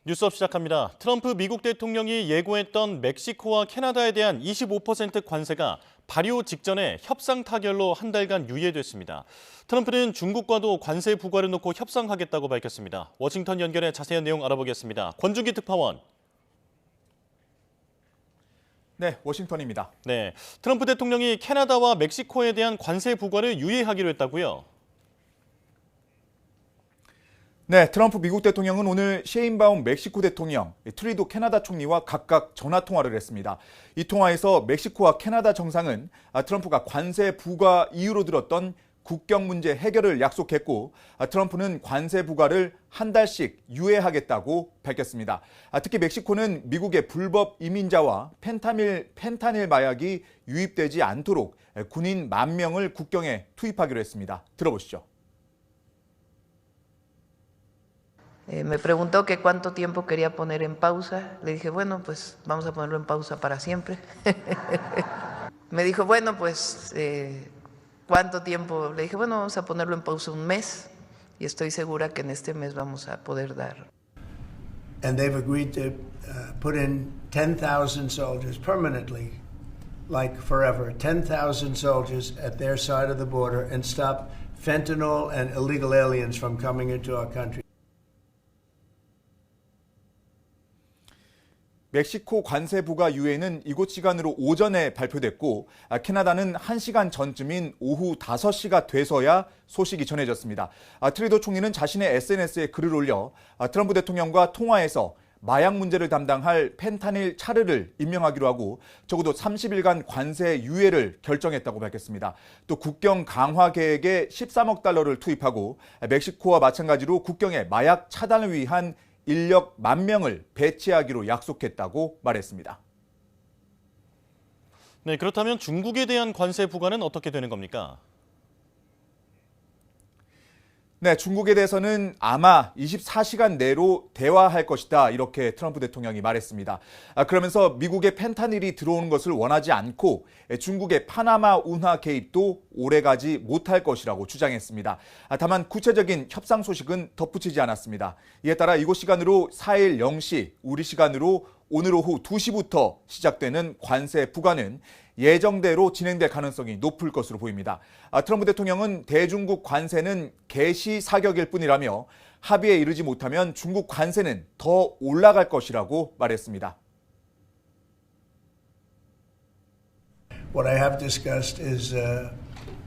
뉴스업 시작합니다. 트럼프 미국 대통령이 예고했던 멕시코와 캐나다에 대한 25% 관세가 발효 직전에 협상 타결로 한 달간 유예됐습니다. 트럼프는 중국과도 관세 부과를 놓고 협상하겠다고 밝혔습니다. 워싱턴 연결해 자세한 내용 알아보겠습니다. 권준기 특파원. 네, 워싱턴입니다. 네, 트럼프 대통령이 캐나다와 멕시코에 대한 관세 부과를 유예하기로 했다고요? 네, 트럼프 미국 대통령은 오늘 셰인바움 멕시코 대통령, 트리도 캐나다 총리와 각각 전화 통화를 했습니다. 이 통화에서 멕시코와 캐나다 정상은 트럼프가 관세 부과 이유로 들었던 국경 문제 해결을 약속했고, 트럼프는 관세 부과를 한 달씩 유예하겠다고 밝혔습니다. 특히 멕시코는 미국의 불법 이민자와 펜타닐 마약이 유입되지 않도록 군인 10,000명을 국경에 투입하기로 했습니다. 들어보시죠. Me preguntó que cuánto tiempo quería poner en pausa. Le dije, bueno, pues vamos a ponerlo en pausa para siempre. Me dijo, bueno, pues ¿cuánto tiempo? Le dije, bueno, vamos a ponerlo en pausa un mes y estoy segura que en este mes vamos a poder dar. And they've agreed to put in 10,000 soldiers permanently, like forever, 10,000 soldiers at their side of the border and stop fentanyl and illegal aliens from coming into our country. 멕시코 관세 부과 유예는 이곳 시간으로 오전에 발표됐고, 캐나다는 1시간 전쯤인 오후 5시가 돼서야 소식이 전해졌습니다. 트리도 총리는 자신의 SNS에 글을 올려 트럼프 대통령과 통화에서 마약 문제를 담당할 펜타닐 차르를 임명하기로 하고 적어도 30일간 관세 유예를 결정했다고 밝혔습니다. 또 국경 강화 계획에 13억 달러를 투입하고 멕시코와 마찬가지로 국경에 마약 차단을 위한 인력 10,000명을 배치하기로 약속했다고 말했습니다. 네, 그렇다면 중국에 대한 관세 부과는 어떻게 되는 겁니까? 네, 중국에 대해서는 아마 24시간 내로 대화할 것이다, 이렇게 트럼프 대통령이 말했습니다. 그러면서 미국의 펜타닐이 들어오는 것을 원하지 않고 중국의 파나마 운하 개입도 오래가지 못할 것이라고 주장했습니다. 다만 구체적인 협상 소식은 덧붙이지 않았습니다. 이에 따라 이곳 시간으로 4일 0시, 우리 시간으로 오늘 오후 2시부터 시작되는 관세 부과는 예정대로 진행될 가능성이 높을 것으로 보입니다. 트럼프 대통령은 대중국 관세는 개시 사격일 뿐이라며 합의에 이르지 못하면 중국 관세는 더 올라갈 것이라고 말했습니다. What I have discussed is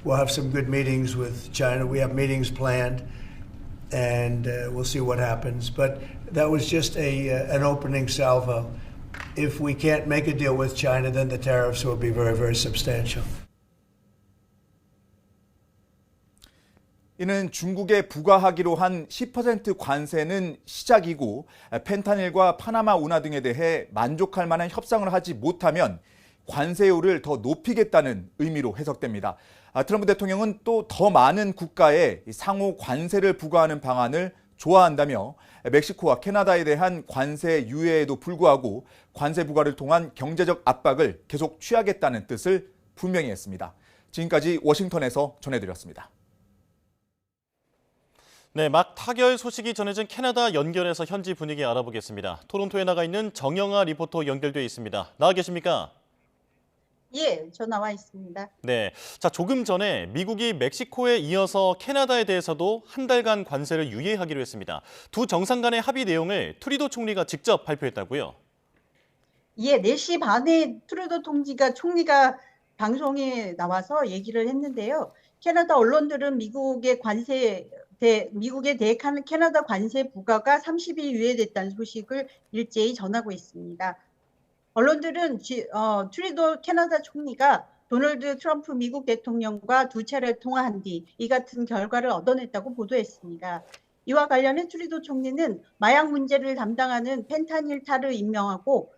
we'll have some good meetings with China. We have meetings planned, and we'll see what happens. But that was just an opening salvo. If we can't make a deal with China, then the tariffs will be very, very substantial. 이는 중국에 부과하기로 한 10% 관세는 시작이고 펜타닐과 파나마 운하 등에 대해 만족할 만한 협상을 하지 못하면 관세율을 더 높이겠다는 의미로 해석됩니다. 트럼프 대통령은 또 더 많은 국가에 상호 관세를 부과하는 방안을 좋아한다며 멕시코와 캐나다에 대한 관세 유예에도 불구하고 관세 부과를 통한 경제적 압박을 계속 취하겠다는 뜻을 분명히 했습니다. 지금까지 워싱턴에서 전해드렸습니다. 네, 막 타결 소식이 전해진 캐나다 연결해서 현지 분위기 알아보겠습니다. 토론토에 나가 있는 정영아 리포터 연결돼 있습니다. 나와 계십니까? 예, 저 나와 있습니다. 네, 자 조금 전에 미국이 멕시코에 이어서 캐나다에 대해서도 한 달간 관세를 유예하기로 했습니다. 두 정상 간의 합의 내용을 트리도 총리가 직접 발표했다고요? 예, 4시 반에 트루도 총리가 방송에 나와서 얘기를 했는데요. 캐나다 언론들은 미국에 대해 캐나다 관세 부과가 30일 유예됐다는 소식을 일제히 전하고 있습니다. 언론들은 트루도 캐나다 총리가 도널드 트럼프 미국 대통령과 두 차례 통화한 뒤 이 같은 결과를 얻어냈다고 보도했습니다. 이와 관련해 트루도 총리는 마약 문제를 담당하는 펜타닐 타를 임명하고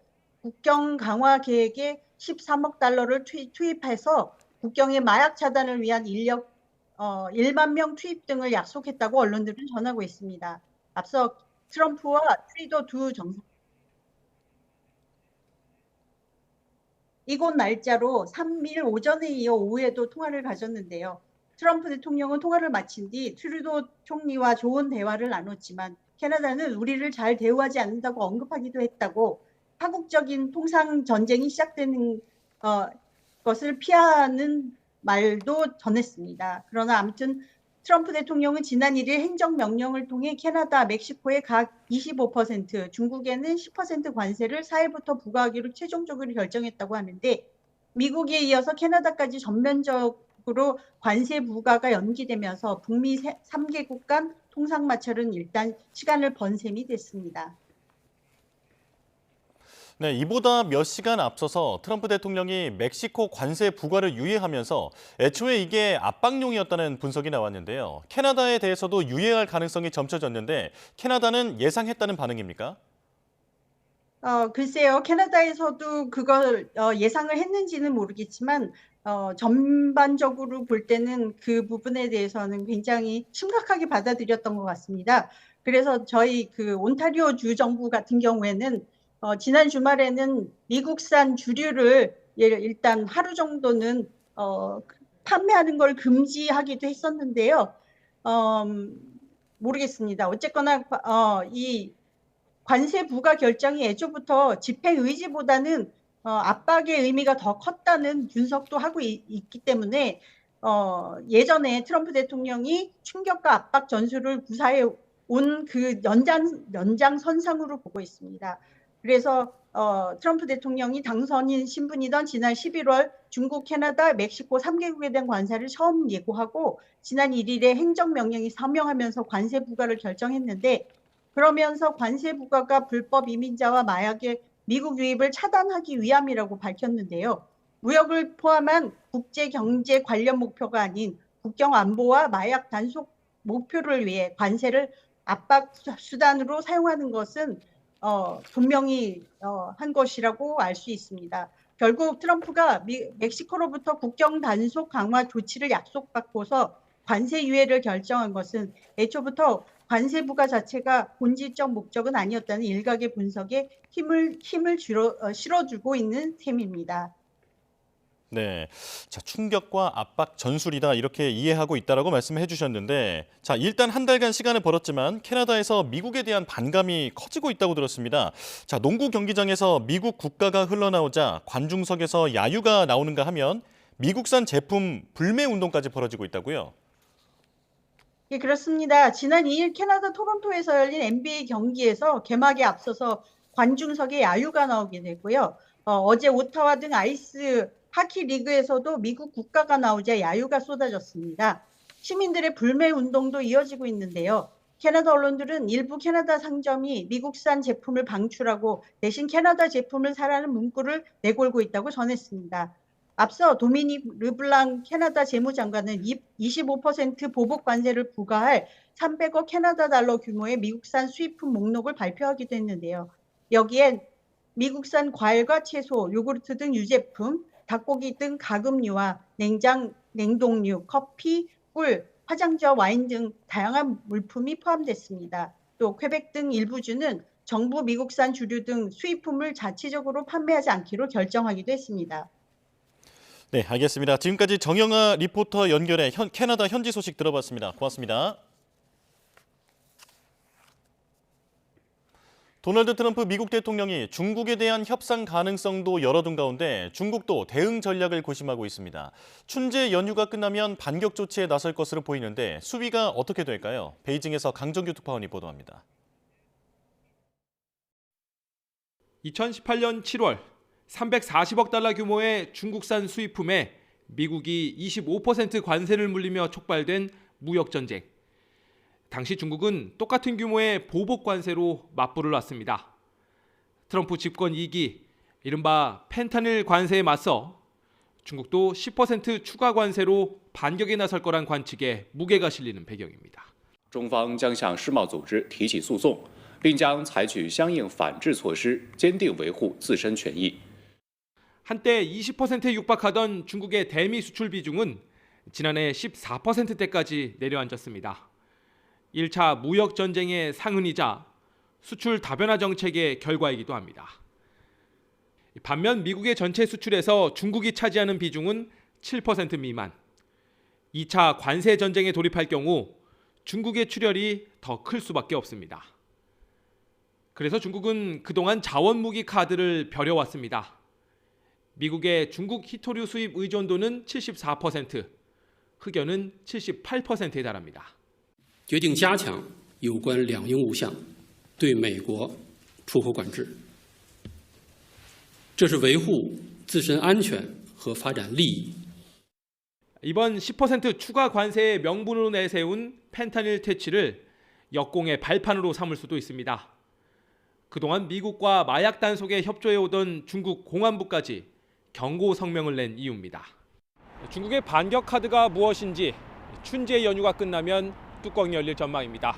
국경 강화 계획에 13억 달러를 투입해서 국경의 마약 차단을 위한 인력 10,000명 투입 등을 약속했다고 언론들은 전하고 있습니다. 앞서 트럼프와 트루도 두 정상 이곳 날짜로 3일 오전에 이어 오후에도 통화를 가졌는데요. 트럼프 대통령은 통화를 마친 뒤 트루도 총리와 좋은 대화를 나눴지만 캐나다는 우리를 잘 대우하지 않는다고 언급하기도 했다고 파국적인 통상 전쟁이 시작되는 것을 피하는 말도 전했습니다. 그러나 아무튼 트럼프 대통령은 지난 1일 행정명령을 통해 캐나다, 멕시코에 각 25%, 중국에는 10% 관세를 4일부터 부과하기로 최종적으로 결정했다고 하는데 미국에 이어서 캐나다까지 전면적으로 관세 부과가 연기되면서 북미 3개국 간 통상 마찰은 일단 시간을 번 셈이 됐습니다. 네, 이보다 몇 시간 앞서서 트럼프 대통령이 멕시코 관세 부과를 유예하면서 애초에 이게 압박용이었다는 분석이 나왔는데요. 캐나다에 대해서도 유예할 가능성이 점쳐졌는데 캐나다는 예상했다는 반응입니까? 글쎄요. 캐나다에서도 그걸 예상을 했는지는 모르겠지만 전반적으로 볼 때는 그 부분에 대해서는 굉장히 심각하게 받아들였던 것 같습니다. 그래서 저희 그 온타리오 주 정부 같은 경우에는 지난 주말에는 미국산 주류를 일단 하루 정도는 판매하는 걸 금지하기도 했었는데요. 모르겠습니다. 어쨌거나 이 관세 부과 결정이 애초부터 집행 의지보다는 압박의 의미가 더 컸다는 분석도 하고 있기 때문에 예전에 트럼프 대통령이 충격과 압박 전술을 구사해 온 그 연장선상으로 보고 있습니다. 그래서 트럼프 대통령이 당선인 신분이던 지난 11월 중국, 캐나다, 멕시코 3개국에 대한 관세를 처음 예고하고 지난 1일에 행정명령이 서명하면서 관세 부과를 결정했는데 그러면서 관세 부과가 불법 이민자와 마약의 미국 유입을 차단하기 위함이라고 밝혔는데요. 무역을 포함한 국제 경제 관련 목표가 아닌 국경 안보와 마약 단속 목표를 위해 관세를 압박 수단으로 사용하는 것은 분명히 한 것이라고 알 수 있습니다. 결국 트럼프가 멕시코로부터 국경 단속 강화 조치를 약속받고서 관세 유예를 결정한 것은 애초부터 관세 부과 자체가 본질적 목적은 아니었다는 일각의 분석에 힘을 실어주고 있는 셈입니다. 네, 자, 충격과 압박 전술이다 이렇게 이해하고 있다라고 말씀해 주셨는데 자, 일단 한 달간 시간을 벌었지만 캐나다에서 미국에 대한 반감이 커지고 있다고 들었습니다. 자, 농구 경기장에서 미국 국가가 흘러나오자 관중석에서 야유가 나오는가 하면 미국산 제품 불매 운동까지 벌어지고 있다고요. 예, 그렇습니다. 지난 2일 캐나다 토론토에서 열린 NBA 경기에서 개막에 앞서서 관중석에 야유가 나오게 되고요. 어제 오타와 등 아이스 하키 리그에서도 미국 국가가 나오자 야유가 쏟아졌습니다. 시민들의 불매 운동도 이어지고 있는데요. 캐나다 언론들은 일부 캐나다 상점이 미국산 제품을 방출하고 대신 캐나다 제품을 사라는 문구를 내걸고 있다고 전했습니다. 앞서 도미닉 르블랑 캐나다 재무장관은 25% 보복 관세를 부과할 300억 캐나다 달러 규모의 미국산 수입품 목록을 발표하기도 했는데요. 여기엔 미국산 과일과 채소, 요구르트 등 유제품, 닭고기 등 가금류와 냉동류, 커피, 꿀, 화장지와 와인 등 다양한 물품이 포함됐습니다. 또 퀘벡 등 일부 주는 정부 미국산 주류 등 수입품을 자체적으로 판매하지 않기로 결정하기도 했습니다. 네, 알겠습니다. 지금까지 정영아 리포터 연결해 캐나다 현지 소식 들어봤습니다. 고맙습니다. 도널드 트럼프 미국 대통령이 중국에 대한 협상 가능성도 열어둔 가운데 중국도 대응 전략을 고심하고 있습니다. 춘제 연휴가 끝나면 반격 조치에 나설 것으로 보이는데 수위가 어떻게 될까요? 베이징에서 강정규 특파원이 보도합니다. 2018년 7월 340억 달러 규모의 중국산 수입품에 미국이 25% 관세를 물리며 촉발된 무역전쟁. 당시 중국은 똑같은 규모의 보복 관세로 맞불을 놨습니다. 트럼프 집권 2기, 이른바 펜타닐 관세에 맞서 중국도 10% 추가 관세로 반격에 나설 거란 관측에 무게가 실리는 배경입니다. 中方将向世贸组织提起诉讼，并将采取相应反制措施，坚定维护自身权益。 한때 20%에 육박하던 중국의 대미 수출 비중은 지난해 14%대까지 내려앉았습니다. 1차 무역 전쟁의 상흔이자 수출 다변화 정책의 결과이기도 합니다. 반면 미국의 전체 수출에서 중국이 차지하는 비중은 7% 미만. 2차 관세 전쟁에 돌입할 경우 중국의 출혈이 더 클 수밖에 없습니다. 그래서 중국은 그동안 자원무기 카드를 벼려왔습니다. 미국의 중국 희토류 수입 의존도는 74%, 흑연은 78%에 달합니다. 决定加强有关两应五项对美国出口管制，这是维护自身安全和发展利益。 이번 10% 추가 관세의 명분으로 내세운 펜타닐 퇴치를 역공의 발판으로 삼을 수도 있습니다. 그동안 미국과 마약 단속에 협조해오던 중국 공안부까지 경고 성명을 낸 이유입니다. 중국의 반격 카드가 무엇인지 춘제 연휴가 끝나면 뚜껑이 열릴 전망입니다.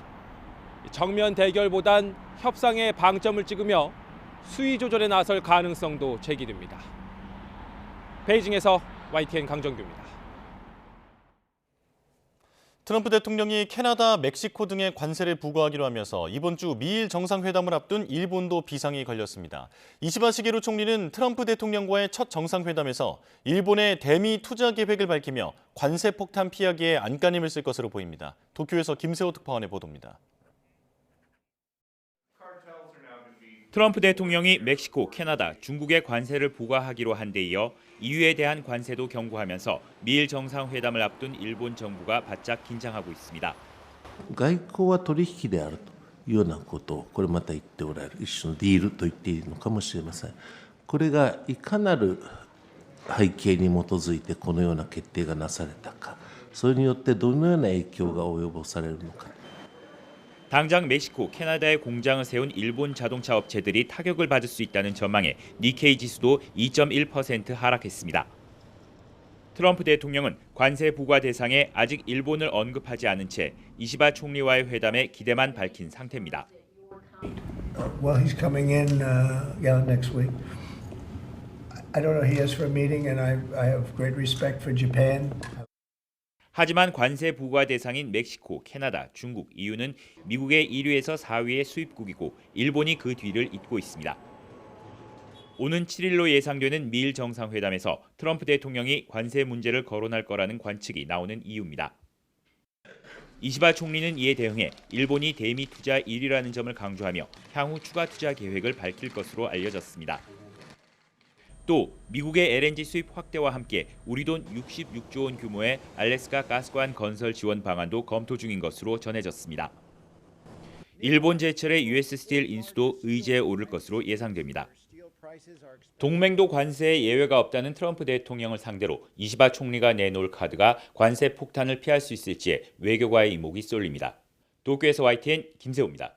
정면 대결보단 협상에 방점을 찍으며 수위 조절에 나설 가능성도 제기됩니다. 베이징에서 YTN 강정규입니다. 트럼프 대통령이 캐나다, 멕시코 등의 관세를 부과하기로 하면서 이번 주 미일 정상회담을 앞둔 일본도 비상이 걸렸습니다. 이시바 시게루 총리는 트럼프 대통령과의 첫 정상회담에서 일본의 대미 투자 계획을 밝히며 관세 폭탄 피하기에 안간힘을 쓸 것으로 보입니다. 도쿄에서 김세호 특파원의 보도입니다. 트럼프 대통령이 멕시코, 캐나다, 중국의 관세를 부과하기로 한 데 이어 EU에 대한 관세도 경고하면서 미일 정상회담을 앞둔 일본 정부가 바짝 긴장하고 있습니다. 外交は取引であるというようなことをこれまた言っておられる一種のディールと言っていいのかもしれません。これがいかなる背景に基づいてこのような決定がなされたか、それによってどのような影響が及ぼされるのか。 당장 멕시코, 캐나다에 공장을 세운 일본 자동차 업체들이 타격을 받을 수 있다는 전망에 니케이 지수도 2.1% 하락했습니다. 트럼프 대통령은 관세 부과 대상에 아직 일본을 언급하지 않은 채 이시바 총리와의 회담에 기대만 밝힌 상태입니다. Well, he's coming in, next week. I don't know. He asked for a meeting, and I have great respect for Japan. 하지만 관세 부과 대상인 멕시코, 캐나다, 중국, EU는 미국의 1위에서 4위의 수입국이고 일본이 그 뒤를 잇고 있습니다. 오는 7일로 예상되는 미일 정상회담에서 트럼프 대통령이 관세 문제를 거론할 거라는 관측이 나오는 이유입니다. 이시바 총리는 이에 대응해 일본이 대미 투자 1위라는 점을 강조하며 향후 추가 투자 계획을 밝힐 것으로 알려졌습니다. 또 미국의 LNG 수입 확대와 함께 우리 돈 66조 원 규모의 알래스카 가스관 건설 지원 방안도 검토 중인 것으로 전해졌습니다. 일본 제철의 US 스틸 인수도 의제에 오를 것으로 예상됩니다. 동맹도 관세에 예외가 없다는 트럼프 대통령을 상대로 이시바 총리가 내놓을 카드가 관세 폭탄을 피할 수 있을지에 외교가의 이목이 쏠립니다. 도쿄에서 YTN 김세호입니다.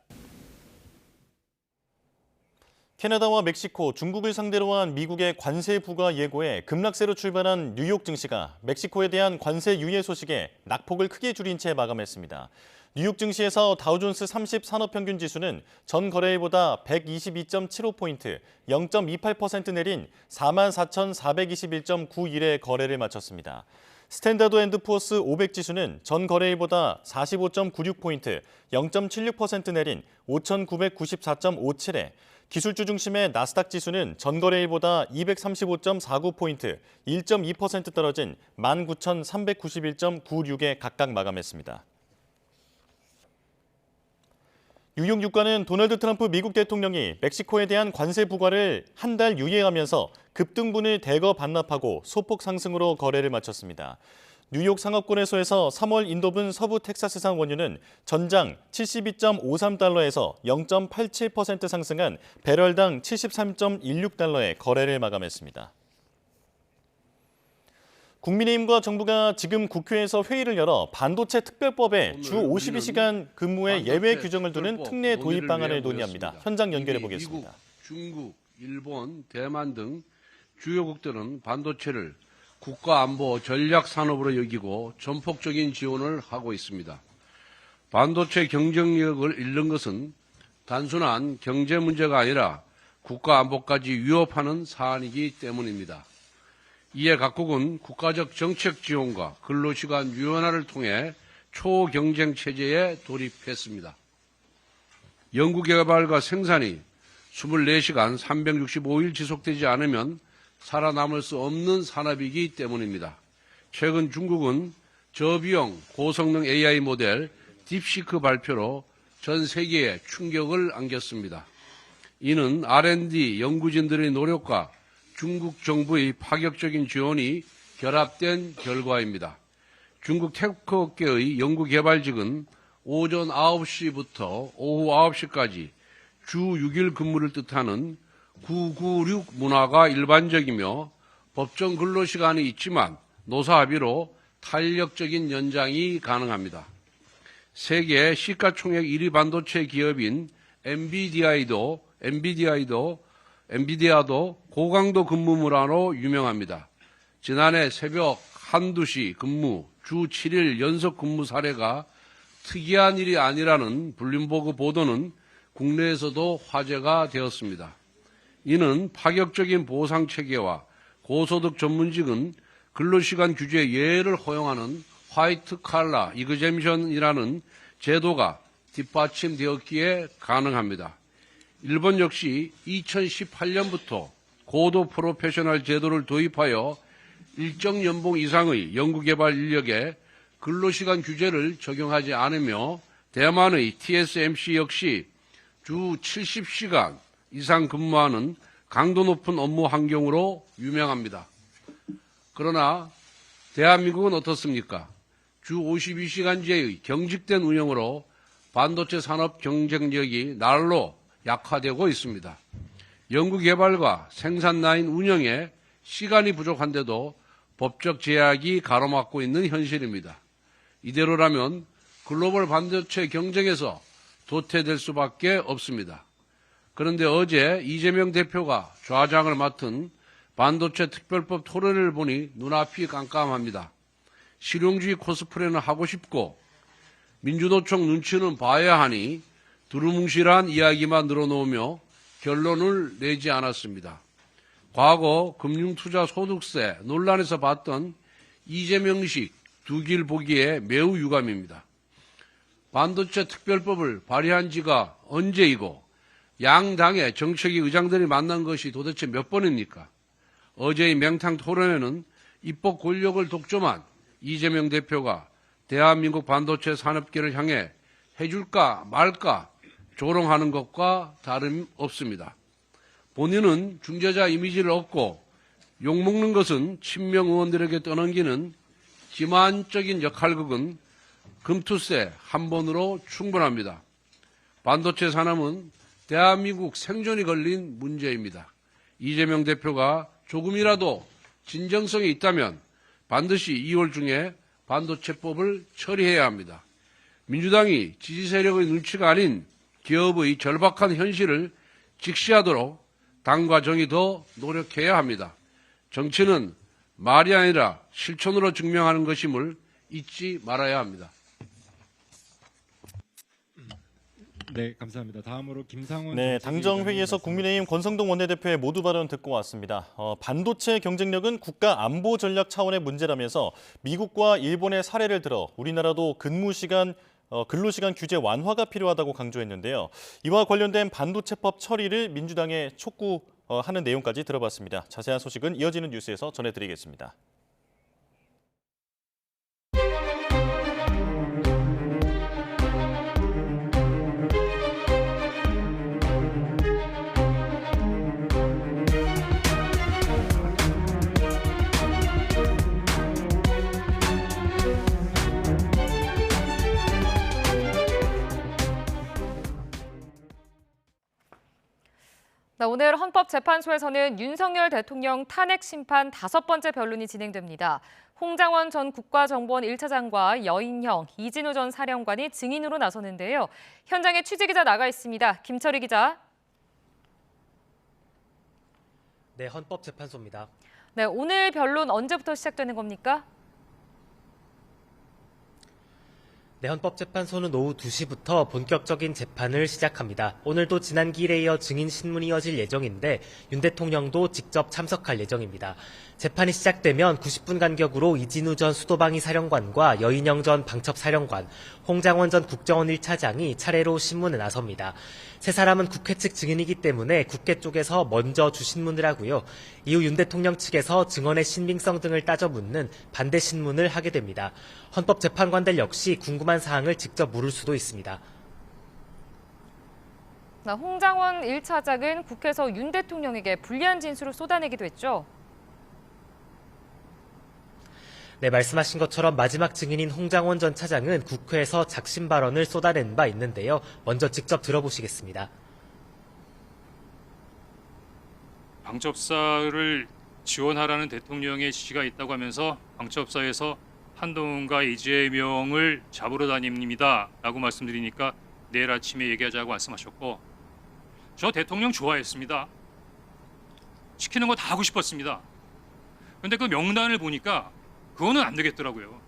캐나다와 멕시코, 중국을 상대로 한 미국의 관세 부과 예고에 급락세로 출발한 뉴욕 증시가 멕시코에 대한 관세 유예 소식에 낙폭을 크게 줄인 채 마감했습니다. 뉴욕 증시에서 다우존스 30 산업평균 지수는 전 거래일보다 122.75포인트, 0.28% 내린 44,421.91의 거래를 마쳤습니다. 스탠다드 앤드 푸어스 500 지수는 전 거래일보다 45.96포인트, 0.76% 내린 5,994.57에 기술주 중심의 나스닥 지수는 전 거래일보다 235.49포인트, 1.2% 떨어진 19,391.96에 각각 마감했습니다. 뉴욕 유가는 도널드 트럼프 미국 대통령이 멕시코에 대한 관세 부과를 한 달 유예하면서 급등분을 대거 반납하고 소폭 상승으로 거래를 마쳤습니다. 뉴욕 상업거래소에서 3월 인도분 서부 텍사스산 원유는 전장 72.53달러에서 0.87% 상승한 배럴당 73.16달러에 거래를 마감했습니다. 국민의힘과 정부가 지금 국회에서 회의를 열어 반도체 특별법에 주 52시간 근무의 예외 규정을 두는 특례 도입 방안을 논의합니다. 현장 연결해 보겠습니다. 미국, 중국, 일본, 대만 등 주요국들은 반도체를 국가안보 전략산업으로 여기고 전폭적인 지원을 하고 있습니다. 반도체 경쟁력을 잃는 것은 단순한 경제 문제가 아니라 국가안보까지 위협하는 사안이기 때문입니다. 이에 각국은 국가적 정책 지원과 근로시간 유연화를 통해 초경쟁 체제에 돌입했습니다. 연구개발과 생산이 24시간 365일 지속되지 않으면 살아남을 수 없는 산업이기 때문입니다. 최근 중국은 저비용 고성능 AI 모델 딥시크 발표로 전 세계에 충격을 안겼습니다. 이는 R&D 연구진들의 노력과 중국 정부의 파격적인 지원이 결합된 결과입니다. 중국 테크업계의 연구개발직은 오전 9시부터 오후 9시까지 주 6일 근무를 뜻하는 996 문화가 일반적이며 법정 근로시간이 있지만 노사합의로 탄력적인 연장이 가능합니다. 세계 시가총액 1위 반도체 기업인 엔비디아도 고강도 근무 문화로 유명합니다. 지난해 새벽 1, 2시 근무, 주 7일 연속 근무 사례가 특이한 일이 아니라는 블룸버그 보도는 국내에서도 화제가 되었습니다. 이는 파격적인 보상체계와 고소득 전문직은 근로시간 규제 예외를 허용하는 화이트 칼라 이그젬션이라는 제도가 뒷받침되었기에 가능합니다. 일본 역시 2018년부터 고도 프로페셔널 제도를 도입하여 일정 연봉 이상의 연구개발 인력에 근로시간 규제를 적용하지 않으며 대만의 TSMC 역시 주 70시간 이상 근무하는 강도 높은 업무 환경으로 유명합니다. 그러나 대한민국은 어떻습니까? 주 52시간제의 경직된 운영으로 반도체 산업 경쟁력이 날로 약화되고 있습니다. 연구개발과 생산 라인 운영에 시간이 부족한데도 법적 제약이 가로막고 있는 현실입니다. 이대로라면 글로벌 반도체 경쟁에서 도태될 수밖에 없습니다. 그런데 어제 이재명 대표가 좌장을 맡은 반도체 특별법 토론회를 보니 눈앞이 깜깜합니다. 실용주의 코스프레는 하고 싶고 민주노총 눈치는 봐야 하니 두루뭉실한 이야기만 늘어놓으며 결론을 내지 않았습니다. 과거 금융투자소득세 논란에서 봤던 이재명식 두 길 보기에 매우 유감입니다. 반도체 특별법을 발의한 지가 언제이고 양당의 정책위 의장들이 만난 것이 도대체 몇 번입니까? 어제의 맹탕 토론회는 입법 권력을 독점한 이재명 대표가 대한민국 반도체 산업계를 향해 해줄까 말까 조롱하는 것과 다름없습니다. 본인은 중재자 이미지를 얻고 욕먹는 것은 친명 의원들에게 떠넘기는 기만적인 역할극은 금투세 한 번으로 충분합니다. 반도체 산업은 대한민국 생존이 걸린 문제입니다. 이재명 대표가 조금이라도 진정성이 있다면 반드시 2월 중에 반도체법을 처리해야 합니다. 민주당이 지지 세력의 눈치가 아닌 기업의 절박한 현실을 직시하도록 당과 정이 더 노력해야 합니다. 정치는 말이 아니라 실천으로 증명하는 것임을 잊지 말아야 합니다. 네, 감사합니다. 다음으로 김상원. 네, 당정회의에서 국민의힘 권성동 원내대표의 모두 발언 듣고 왔습니다. 반도체 경쟁력은 국가 안보 전략 차원의 문제라면서 미국과 일본의 사례를 들어 우리나라도 근로시간 규제 완화가 필요하다고 강조했는데요. 이와 관련된 반도체법 처리를 민주당에 촉구하는 내용까지 들어봤습니다. 자세한 소식은 이어지는 뉴스에서 전해드리겠습니다. 오늘 헌법재판소에서는 윤석열 대통령 탄핵 심판 5번째 변론이 진행됩니다. 홍장원 전 국가정보원 1차장과 여인형, 이진우 전 사령관이 증인으로 나서는데요. 현장에 취재기자 나가 있습니다. 김철희 기자. 네, 헌법재판소입니다. 네, 오늘 변론 언제부터 시작되는 겁니까? 네, 헌법재판소는 오후 2시부터 본격적인 재판을 시작합니다. 오늘도 지난 길에 이어 증인 신문이 이어질 예정인데 윤 대통령도 직접 참석할 예정입니다. 재판이 시작되면 90분 간격으로 이진우 전 수도방위 사령관과 여인영 전 방첩사령관, 홍장원 전 국정원 1차장이 차례로 신문에 나섭니다. 세 사람은 국회 측 증인이기 때문에 국회 쪽에서 먼저 주신문을 하고요. 이후 윤 대통령 측에서 증언의 신빙성 등을 따져 묻는 반대 신문을 하게 됩니다. 헌법재판관들 역시 궁금한 사항을 직접 물을 수도 있습니다. 홍장원 1차장은 국회에서 윤 대통령에게 불리한 진술을 쏟아내기도 했죠. 네, 말씀하신 것처럼 마지막 증인인 홍장원 전 차장은 국회에서 작심 발언을 쏟아낸 바 있는데요. 먼저 직접 들어보시겠습니다. 방첩사를 지원하라는 대통령의 지시가 있다고 하면서 방첩사에서 한동훈과 이재명을 잡으러 다닙니다 라고 말씀드리니까 내일 아침에 얘기하자고 말씀하셨고, 저 대통령 좋아했습니다. 시키는 거 다 하고 싶었습니다. 그런데 그 명단을 보니까 그거는 안 되겠더라고요.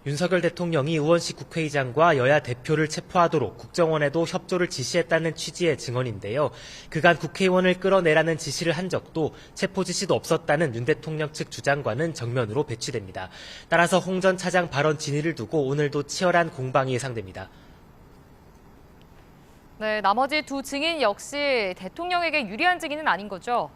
윤석열 대통령이 의원식 국회의장과 여야 대표를 체포하도록 국정원에도 협조를 지시했다는 취지의 증언인데요. 그간 국회의원을 끌어내라는 지시를 한 적도 체포 지시도 없었다는 윤 대통령 측 주장과는 정면으로 배치됩니다. 따라서 홍 전 차장 발언 진위를 두고 오늘도 치열한 공방이 예상됩니다. 네, 나머지 두 증인 역시 대통령에게 유리한 증인은 아닌 거죠?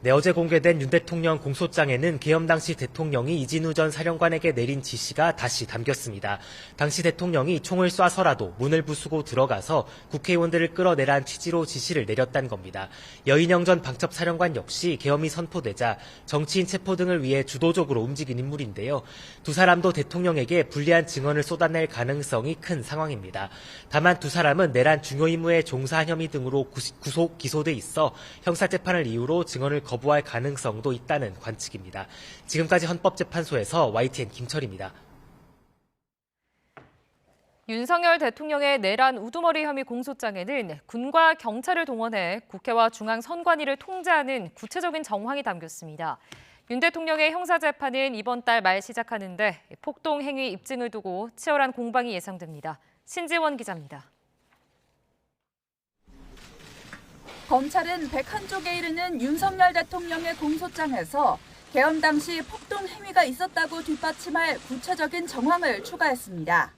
네, 어제 공개된 윤 대통령 공소장에는 계엄 당시 대통령이 이진우 전 사령관에게 내린 지시가 다시 담겼습니다. 당시 대통령이 총을 쏴서라도 문을 부수고 들어가서 국회의원들을 끌어내라는 취지로 지시를 내렸다는 겁니다. 여인영 전 방첩사령관 역시 계엄이 선포되자 정치인 체포 등을 위해 주도적으로 움직인 인물인데요. 두 사람도 대통령에게 불리한 증언을 쏟아낼 가능성이 큰 상황입니다. 다만 두 사람은 내란 중요 임무에 종사한 혐의 등으로 기소돼 있어 형사재판을 이유로 증언을 거부할 가능성도 있다는 관측입니다. 지금까지 헌법재판소에서 YTN 김철입니다. 윤석열 대통령의 내란 우두머리 혐의 공소장에는 군과 경찰을 동원해 국회와 중앙선관위를 통제하는 구체적인 정황이 담겼습니다. 윤 대통령의 형사재판은 이번 달 말 시작하는데 폭동 행위 입증을 두고 치열한 공방이 예상됩니다. 신지원 기자입니다. 검찰은 101쪽에 이르는 윤석열 대통령의 공소장에서 계엄 당시 폭동 행위가 있었다고 뒷받침할 구체적인 정황을 추가했습니다.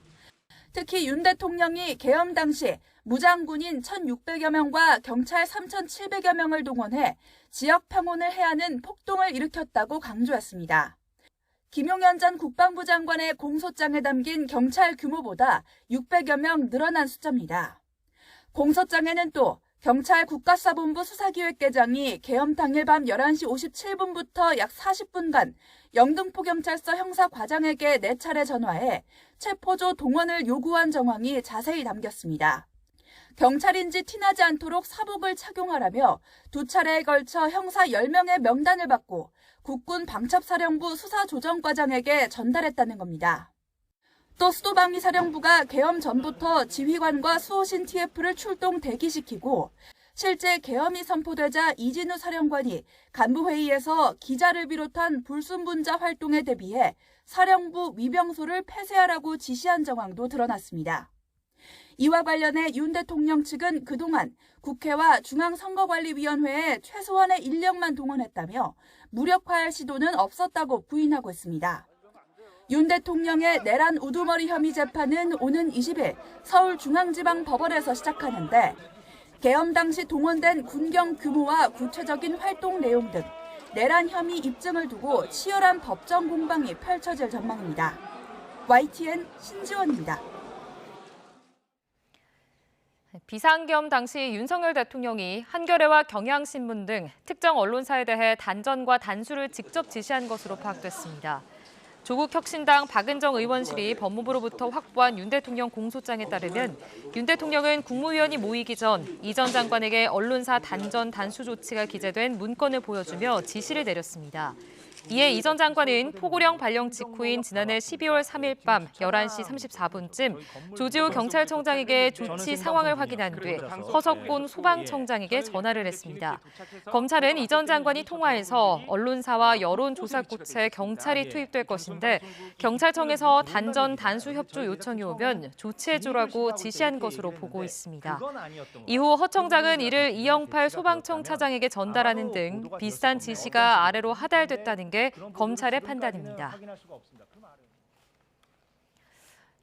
특히 윤 대통령이 계엄 당시 무장군인 1,600여 명과 경찰 3,700여 명을 동원해 지역 평온을 해하는 폭동을 일으켰다고 강조했습니다. 김용현 전 국방부 장관의 공소장에 담긴 경찰 규모보다 600여 명 늘어난 숫자입니다. 공소장에는 또 경찰 국가사본부 수사기획계장이 계엄 당일 밤 11시 57분부터 약 40분간 영등포경찰서 형사과장에게 4차례 전화해 체포조 동원을 요구한 정황이 자세히 담겼습니다. 경찰인지 티나지 않도록 사복을 착용하라며 2차례에 걸쳐 형사 10명의 명단을 받고 국군 방첩사령부 수사조정과장에게 전달했다는 겁니다. 또 수도방위사령부가 계엄 전부터 지휘관과 수호신 TF를 출동 대기시키고 실제 계엄이 선포되자 이진우 사령관이 간부회의에서 기자를 비롯한 불순분자 활동에 대비해 사령부 위병소를 폐쇄하라고 지시한 정황도 드러났습니다. 이와 관련해 윤 대통령 측은 그동안 국회와 중앙선거관리위원회에 최소한의 인력만 동원했다며 무력화할 시도는 없었다고 부인하고 있습니다. 윤 대통령의 내란 우두머리 혐의 재판은 오는 20일 서울중앙지방법원에서 시작하는데 계엄 당시 동원된 군경 규모와 구체적인 활동 내용 등 내란 혐의 입증을 두고 치열한 법정 공방이 펼쳐질 전망입니다. YTN 신지원입니다. 비상계엄 당시 윤석열 대통령이 한겨레와 경향신문 등 특정 언론사에 대해 단전과 단수를 직접 지시한 것으로 파악됐습니다. 조국 혁신당 박은정 의원실이 법무부로부터 확보한 윤 대통령 공소장에 따르면 윤 대통령은 국무위원이 모이기 전 이 전 장관에게 언론사 단전 단수 조치가 기재된 문건을 보여주며 지시를 내렸습니다. 이에 이 전 장관은 포고령 발령 직후인 지난해 12월 3일 밤 11시 34분쯤 조지호 경찰청장에게 조치 상황을 확인한 뒤 허석곤 소방청장에게 전화를 했습니다. 검찰은 이 전 장관이 통화해서 언론사와 여론조사꽃에 경찰이 투입될 것인데 경찰청에서 단전 단수 협조 요청이 오면 조치해주라고 지시한 것으로 보고 있습니다. 이후 허 청장은 이를 이영팔 소방청 차장에게 전달하는 등 비슷한 지시가 아래로 하달됐다는 게 검찰의 판단입니다.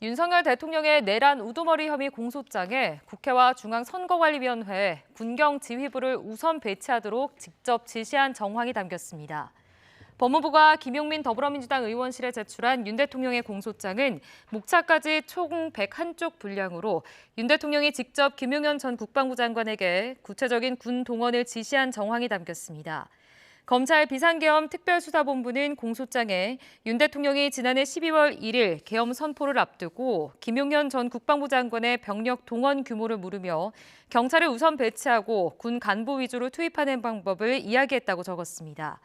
윤석열 대통령의 내란 우두머리 혐의 공소장에 국회와 중앙선거관리위원회, 군경지휘부를 우선 배치하도록 직접 지시한 정황이 담겼습니다. 법무부가 김용민 더불어민주당 의원실에 제출한 윤 대통령의 공소장은 목차까지 총 101쪽 분량으로 윤 대통령이 직접 김용현 전 국방부 장관에게 구체적인 군 동원을 지시한 정황이 담겼습니다. 검찰 비상계엄 특별수사본부는 공소장에 윤 대통령이 지난해 12월 1일 계엄 선포를 앞두고 김용현 전 국방부 장관의 병력 동원 규모를 물으며 경찰을 우선 배치하고 군 간부 위주로 투입하는 방법을 이야기했다고 적었습니다.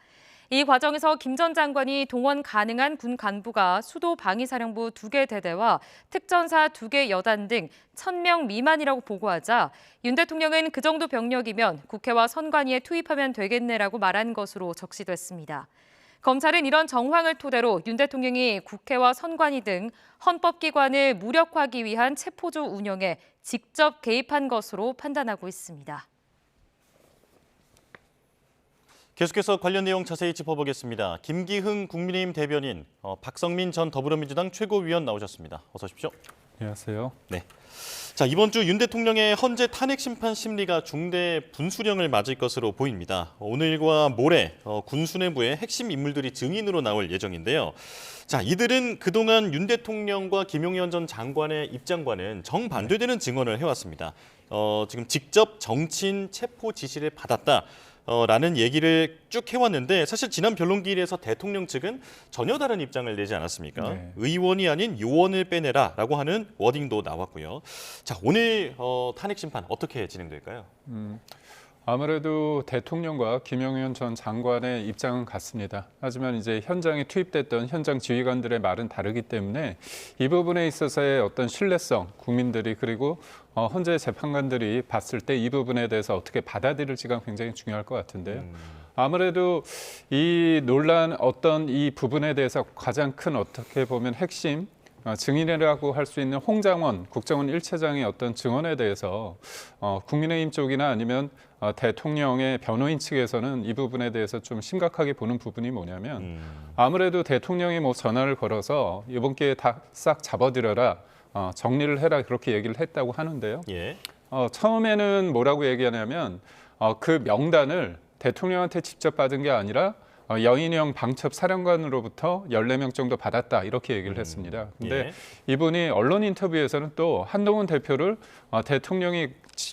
이 과정에서 김 전 장관이 동원 가능한 군 간부가 수도 방위사령부 2개 대대와 특전사 2개 여단 등 1,000명 미만이라고 보고하자 윤 대통령은 그 정도 병력이면 국회와 선관위에 투입하면 되겠네라고 말한 것으로 적시됐습니다. 검찰은 이런 정황을 토대로 윤 대통령이 국회와 선관위 등 헌법기관을 무력화하기 위한 체포조 운영에 직접 개입한 것으로 판단하고 있습니다. 계속해서 관련 내용 자세히 짚어보겠습니다. 김기흥 국민의힘 대변인, 박성민 전 더불어민주당 최고위원 나오셨습니다. 어서 오십시오. 안녕하세요. 네. 자, 이번 주 윤 대통령의 헌재 탄핵 심판 심리가 중대 분수령을 맞을 것으로 보입니다. 오늘과 모레 군 수뇌부의 핵심 인물들이 증인으로 나올 예정인데요. 자, 이들은 그동안 윤 대통령과 김용현 전 장관의 입장과는 정반대되는 증언을 해왔습니다. 지금 직접 정치인 체포 지시를 받았다. 라는 얘기를 쭉 해왔는데 사실 지난 변론기일에서 대통령 측은 전혀 다른 입장을 내지 않았습니까? 네. 의원이 아닌 요원을 빼내라라고 하는 워딩도 나왔고요. 자, 오늘 탄핵 심판 어떻게 진행될까요? 아무래도 대통령과 김용현 전 장관의 입장은 같습니다. 하지만 이제 현장에 투입됐던 현장 지휘관들의 말은 다르기 때문에 이 부분에 있어서의 어떤 신뢰성, 국민들이 그리고 헌재 재판관들이 봤을 때 이 부분에 대해서 어떻게 받아들일지가 굉장히 중요할 것 같은데요. 아무래도 이 논란 어떤 이 부분에 대해서 가장 큰 어떻게 보면 핵심 증인이라고 할 수 있는 홍장원 국정원 1차장의 어떤 증언에 대해서 국민의힘 쪽이나 아니면 대통령의 변호인 측에서는 이 부분에 대해서 좀 심각하게 보는 부분이 뭐냐면 아무래도 대통령이 뭐 전화를 걸어서 이번 기회에 다 싹 잡아들여라 정리를 해라 그렇게 얘기를 했다고 하는데요. 예. 처음에는 뭐라고 얘기하냐면 그 명단을 대통령한테 직접 받은 게 아니라 여인형 방첩 사령관으로부터 14명 정도 받았다 이렇게 얘기를 했습니다. 근데 예. 이분이 언론 인터뷰에서는 또 한동훈 대표를 대통령이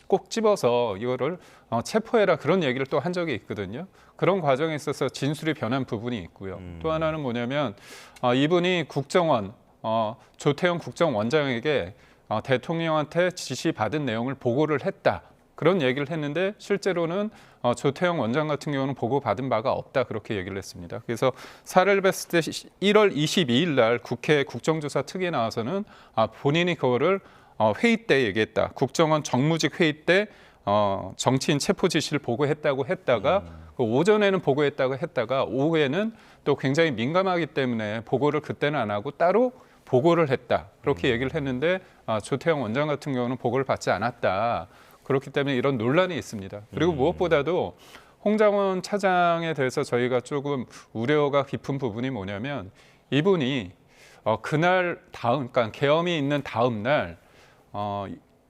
꼭 집어서 이거를 체포해라 그런 얘기를 또 한 적이 있거든요. 그런 과정에 있어서 진술이 변한 부분이 있고요. 또 하나는 뭐냐면 이분이 국정원 조태영 국정원장에게 대통령한테 지시받은 내용을 보고를 했다. 그런 얘기를 했는데 실제로는 조태영 원장 같은 경우는 보고받은 바가 없다 그렇게 얘기를 했습니다. 그래서 사례를 봤을 때 1월 22일 날 국회 국정조사 특위에 나와서는 본인이 그거를 회의 때 얘기했다. 국정원 정무직 회의 때 정치인 체포 지시를 보고했다고 했다가 그 오전에는 보고했다고 했다가 오후에는 또 굉장히 민감하기 때문에 보고를 그때는 안 하고 따로 보고를 했다. 그렇게 얘기를 했는데 조태영 원장 같은 경우는 보고를 받지 않았다. 그렇기 때문에 이런 논란이 있습니다. 그리고 무엇보다도 홍장원 차장에 대해서 저희가 조금 우려가 깊은 부분이 뭐냐면 이분이 그날 그러니까 계엄이 있는 다음 날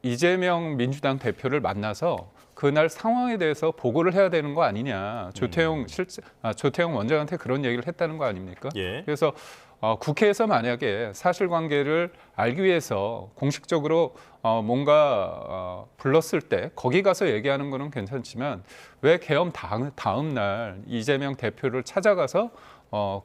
이재명 민주당 대표를 만나서 그날 상황에 대해서 보고를 해야 되는 거 아니냐. 조태영 원장한테 그런 얘기를 했다는 거 아닙니까? 예. 그래서 국회에서 만약에 사실관계를 알기 위해서 공식적으로 뭔가 불렀을 때 거기 가서 얘기하는 거는 괜찮지만 왜 계엄 다음 날 이재명 대표를 찾아가서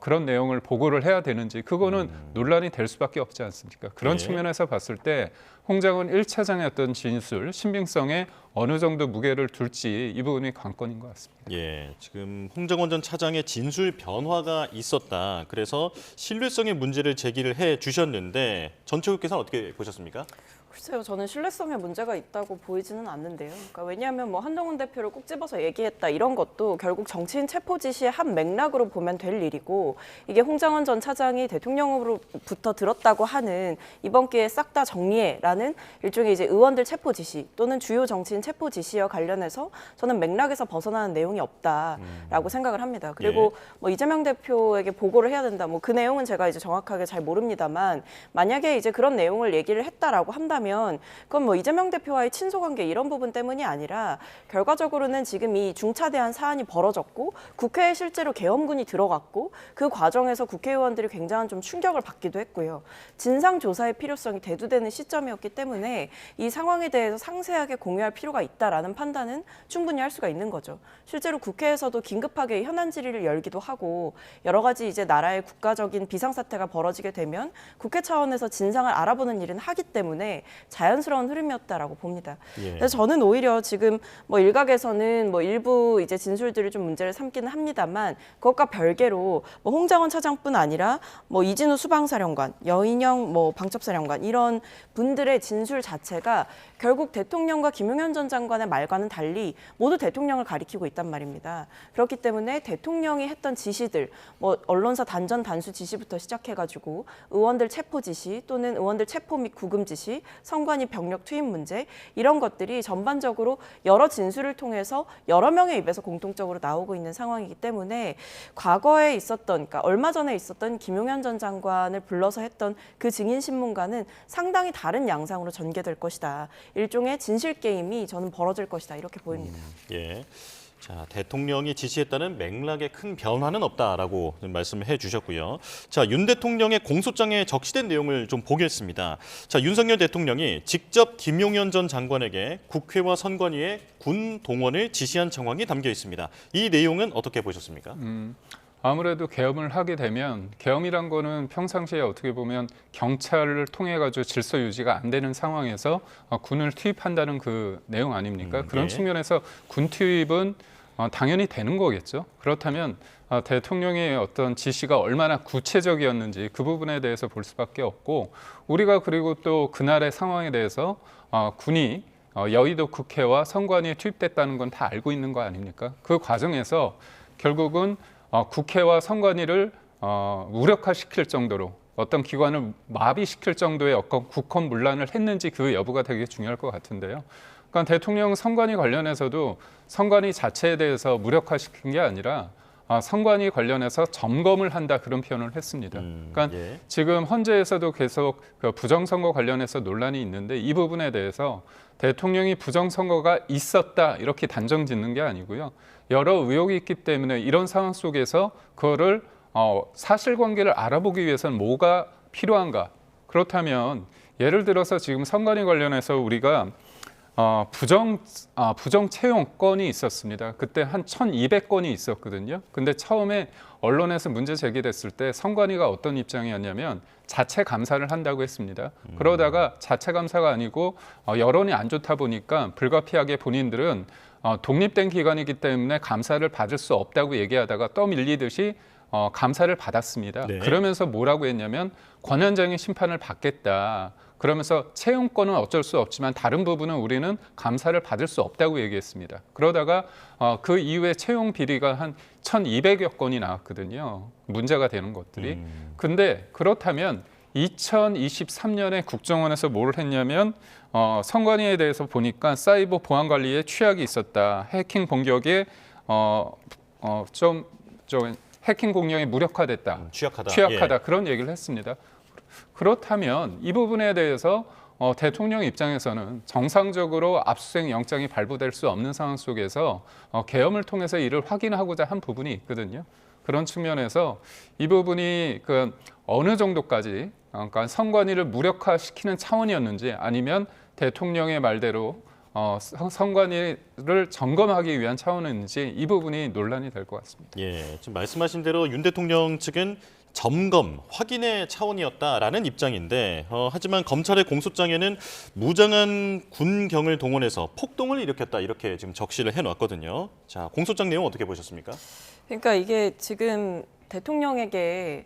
그런 내용을 보고를 해야 되는지 그거는 논란이 될 수밖에 없지 않습니까? 그런 네. 측면에서 봤을 때 홍장원 1차장의 어떤 진술, 신빙성에 어느 정도 무게를 둘지 이 부분이 관건인 것 같습니다. 예, 지금 홍장원 전 차장의 진술 변화가 있었다. 그래서 신뢰성의 문제를 제기를 해 주셨는데 전체국께서는 어떻게 보셨습니까? 글쎄요, 저는 신뢰성에 문제가 있다고 보이지는 않는데요. 그러니까 왜냐하면 뭐 한동훈 대표를 꼭 집어서 얘기했다 이런 것도 결국 정치인 체포 지시의 한 맥락으로 보면 될 일이고 이게 홍장원 전 차장이 대통령으로부터 들었다고 하는 이번 기회에 싹 다 정리해라는 라는 일종의 이제 의원들 체포 지시 또는 주요 정치인 체포 지시와 관련해서 저는 맥락에서 벗어나는 내용이 없다라고 생각을 합니다. 그리고 뭐 이재명 대표에게 보고를 해야 된다. 뭐 그 내용은 제가 이제 정확하게 잘 모릅니다만 만약에 이제 그런 내용을 얘기를 했다라고 한다면 그건 뭐 이재명 대표와의 친소관계 이런 부분 때문이 아니라 결과적으로는 지금 이 중차대한 사안이 벌어졌고 국회에 실제로 계엄군이 들어갔고 그 과정에서 국회의원들이 굉장한 좀 충격을 받기도 했고요. 진상조사의 필요성이 대두되는 시점이었기 때문에 이 상황에 대해서 상세하게 공유할 필요가 있다라는 판단은 충분히 할 수가 있는 거죠. 실제로 국회에서도 긴급하게 현안 질의를 열기도 하고 여러 가지 이제 나라의 국가적인 비상사태가 벌어지게 되면 국회 차원에서 진상을 알아보는 일은 하기 때문에 자연스러운 흐름이었다라고 봅니다. 그래서 저는 오히려 지금 뭐 일각에서는 뭐 일부 이제 진술들이 좀 문제를 삼기는 합니다만 그것과 별개로 뭐 홍장원 차장뿐 아니라 뭐 이진우 수방사령관, 여인영 뭐 방첩사령관 이런 분들의 진술 자체가 결국 대통령과 김용현 전 장관의 말과는 달리 모두 대통령을 가리키고 있단 말입니다. 그렇기 때문에 대통령이 했던 지시들, 뭐 언론사 단전 단수 지시부터 시작해가지고 의원들 체포 지시 또는 의원들 체포 및 구금 지시, 선관위 병력 투입 문제 이런 것들이 전반적으로 여러 진술을 통해서 여러 명의 입에서 공통적으로 나오고 있는 상황이기 때문에 과거에 있었던, 그러니까 얼마 전에 있었던 김용현 전 장관을 불러서 했던 그 증인 신문과는 상당히 다른 양상으로 전개될 것이다. 일종의 진실 게임이 저는 벌어질 것이다. 이렇게 보입니다. 자, 대통령이 지시했다는 맥락에 큰 변화는 없다라고 말씀해 주셨고요. 자, 윤 대통령의 공소장에 적시된 내용을 좀 보겠습니다. 자, 윤석열 대통령이 직접 김용현 전 장관에게 국회와 선관위에 군 동원을 지시한 정황이 담겨 있습니다. 이 내용은 어떻게 보셨습니까? 아무래도 계엄을 하게 되면 계엄이란 거는 평상시에 어떻게 보면 경찰을 통해 가지고 질서 유지가 안 되는 상황에서 군을 투입한다는 그 내용 아닙니까? 그런 측면에서 군 투입은 당연히 되는 거겠죠. 그렇다면 대통령의 어떤 지시가 얼마나 구체적이었는지 그 부분에 대해서 볼 수밖에 없고 우리가 그리고 또 그날의 상황에 대해서 군이 여의도 국회와 선관위에 투입됐다는 건 다 알고 있는 거 아닙니까? 그 과정에서 결국은 국회와 선관위를 무력화시킬 정도로 어떤 기관을 마비시킬 정도의 어떤 국헌문란을 했는지 그 여부가 되게 중요할 것 같은데요. 그러니까 대통령 선관위 관련해서도 선관위 자체에 대해서 무력화시킨 게 아니라 선관위 관련해서 점검을 한다 그런 표현을 했습니다. 그러니까 지금 헌재에서도 계속 그 부정선거 관련해서 논란이 있는데 이 부분에 대해서 대통령이 부정선거가 있었다 이렇게 단정 짓는 게 아니고요. 여러 의혹이 있기 때문에 이런 상황 속에서 그거를 사실관계를 알아보기 위해서는 뭐가 필요한가? 그렇다면 예를 들어서 지금 선관위 관련해서 우리가 부정 채용 건이 있었습니다. 그때 한 1,200건이 있었거든요. 근데 처음에 언론에서 문제 제기됐을 때 선관위가 어떤 입장이었냐면 자체 감사를 한다고 했습니다. 그러다가 자체 감사가 아니고 여론이 안 좋다 보니까 불가피하게 본인들은 독립된 기관이기 때문에 감사를 받을 수 없다고 얘기하다가 떠밀리듯이 감사를 받았습니다. 그러면서 뭐라고 했냐면 권한쟁의 심판을 받겠다. 그러면서 채용권은 어쩔 수 없지만 다른 부분은 우리는 감사를 받을 수 없다고 얘기했습니다. 그러다가 그 이후에 채용 비리가 한 1,200여 건이 나왔거든요. 문제가 되는 것들이. 근데 그렇다면 2023년에 국정원에서 뭘 했냐면 선관위에 대해서 보니까 사이버 보안 관리에 취약이 있었다. 해킹 공격에 좀 해킹 공격이 무력화됐다. 취약하다. 그런 얘기를 했습니다. 그렇다면 이 부분에 대해서 대통령 입장에서는 정상적으로 압수수색 영장이 발부될 수 없는 상황 속에서 계엄을 통해서 이를 확인하고자 한 부분이 있거든요. 그런 측면에서 이 부분이 어느 정도까지 그러니까 선관위를 무력화시키는 차원이었는지 아니면 대통령의 말대로 선관위를 점검하기 위한 차원이었는지 이 부분이 논란이 될 것 같습니다. 지금 말씀하신 대로 윤 대통령 측은 점검, 확인의 차원이었다라는 입장인데 하지만 검찰의 공소장에는 무장한 군경을 동원해서 폭동을 일으켰다 이렇게 지금 적시를 해놨거든요. 자, 공소장 내용 어떻게 보셨습니까? 그러니까 이게 지금 대통령에게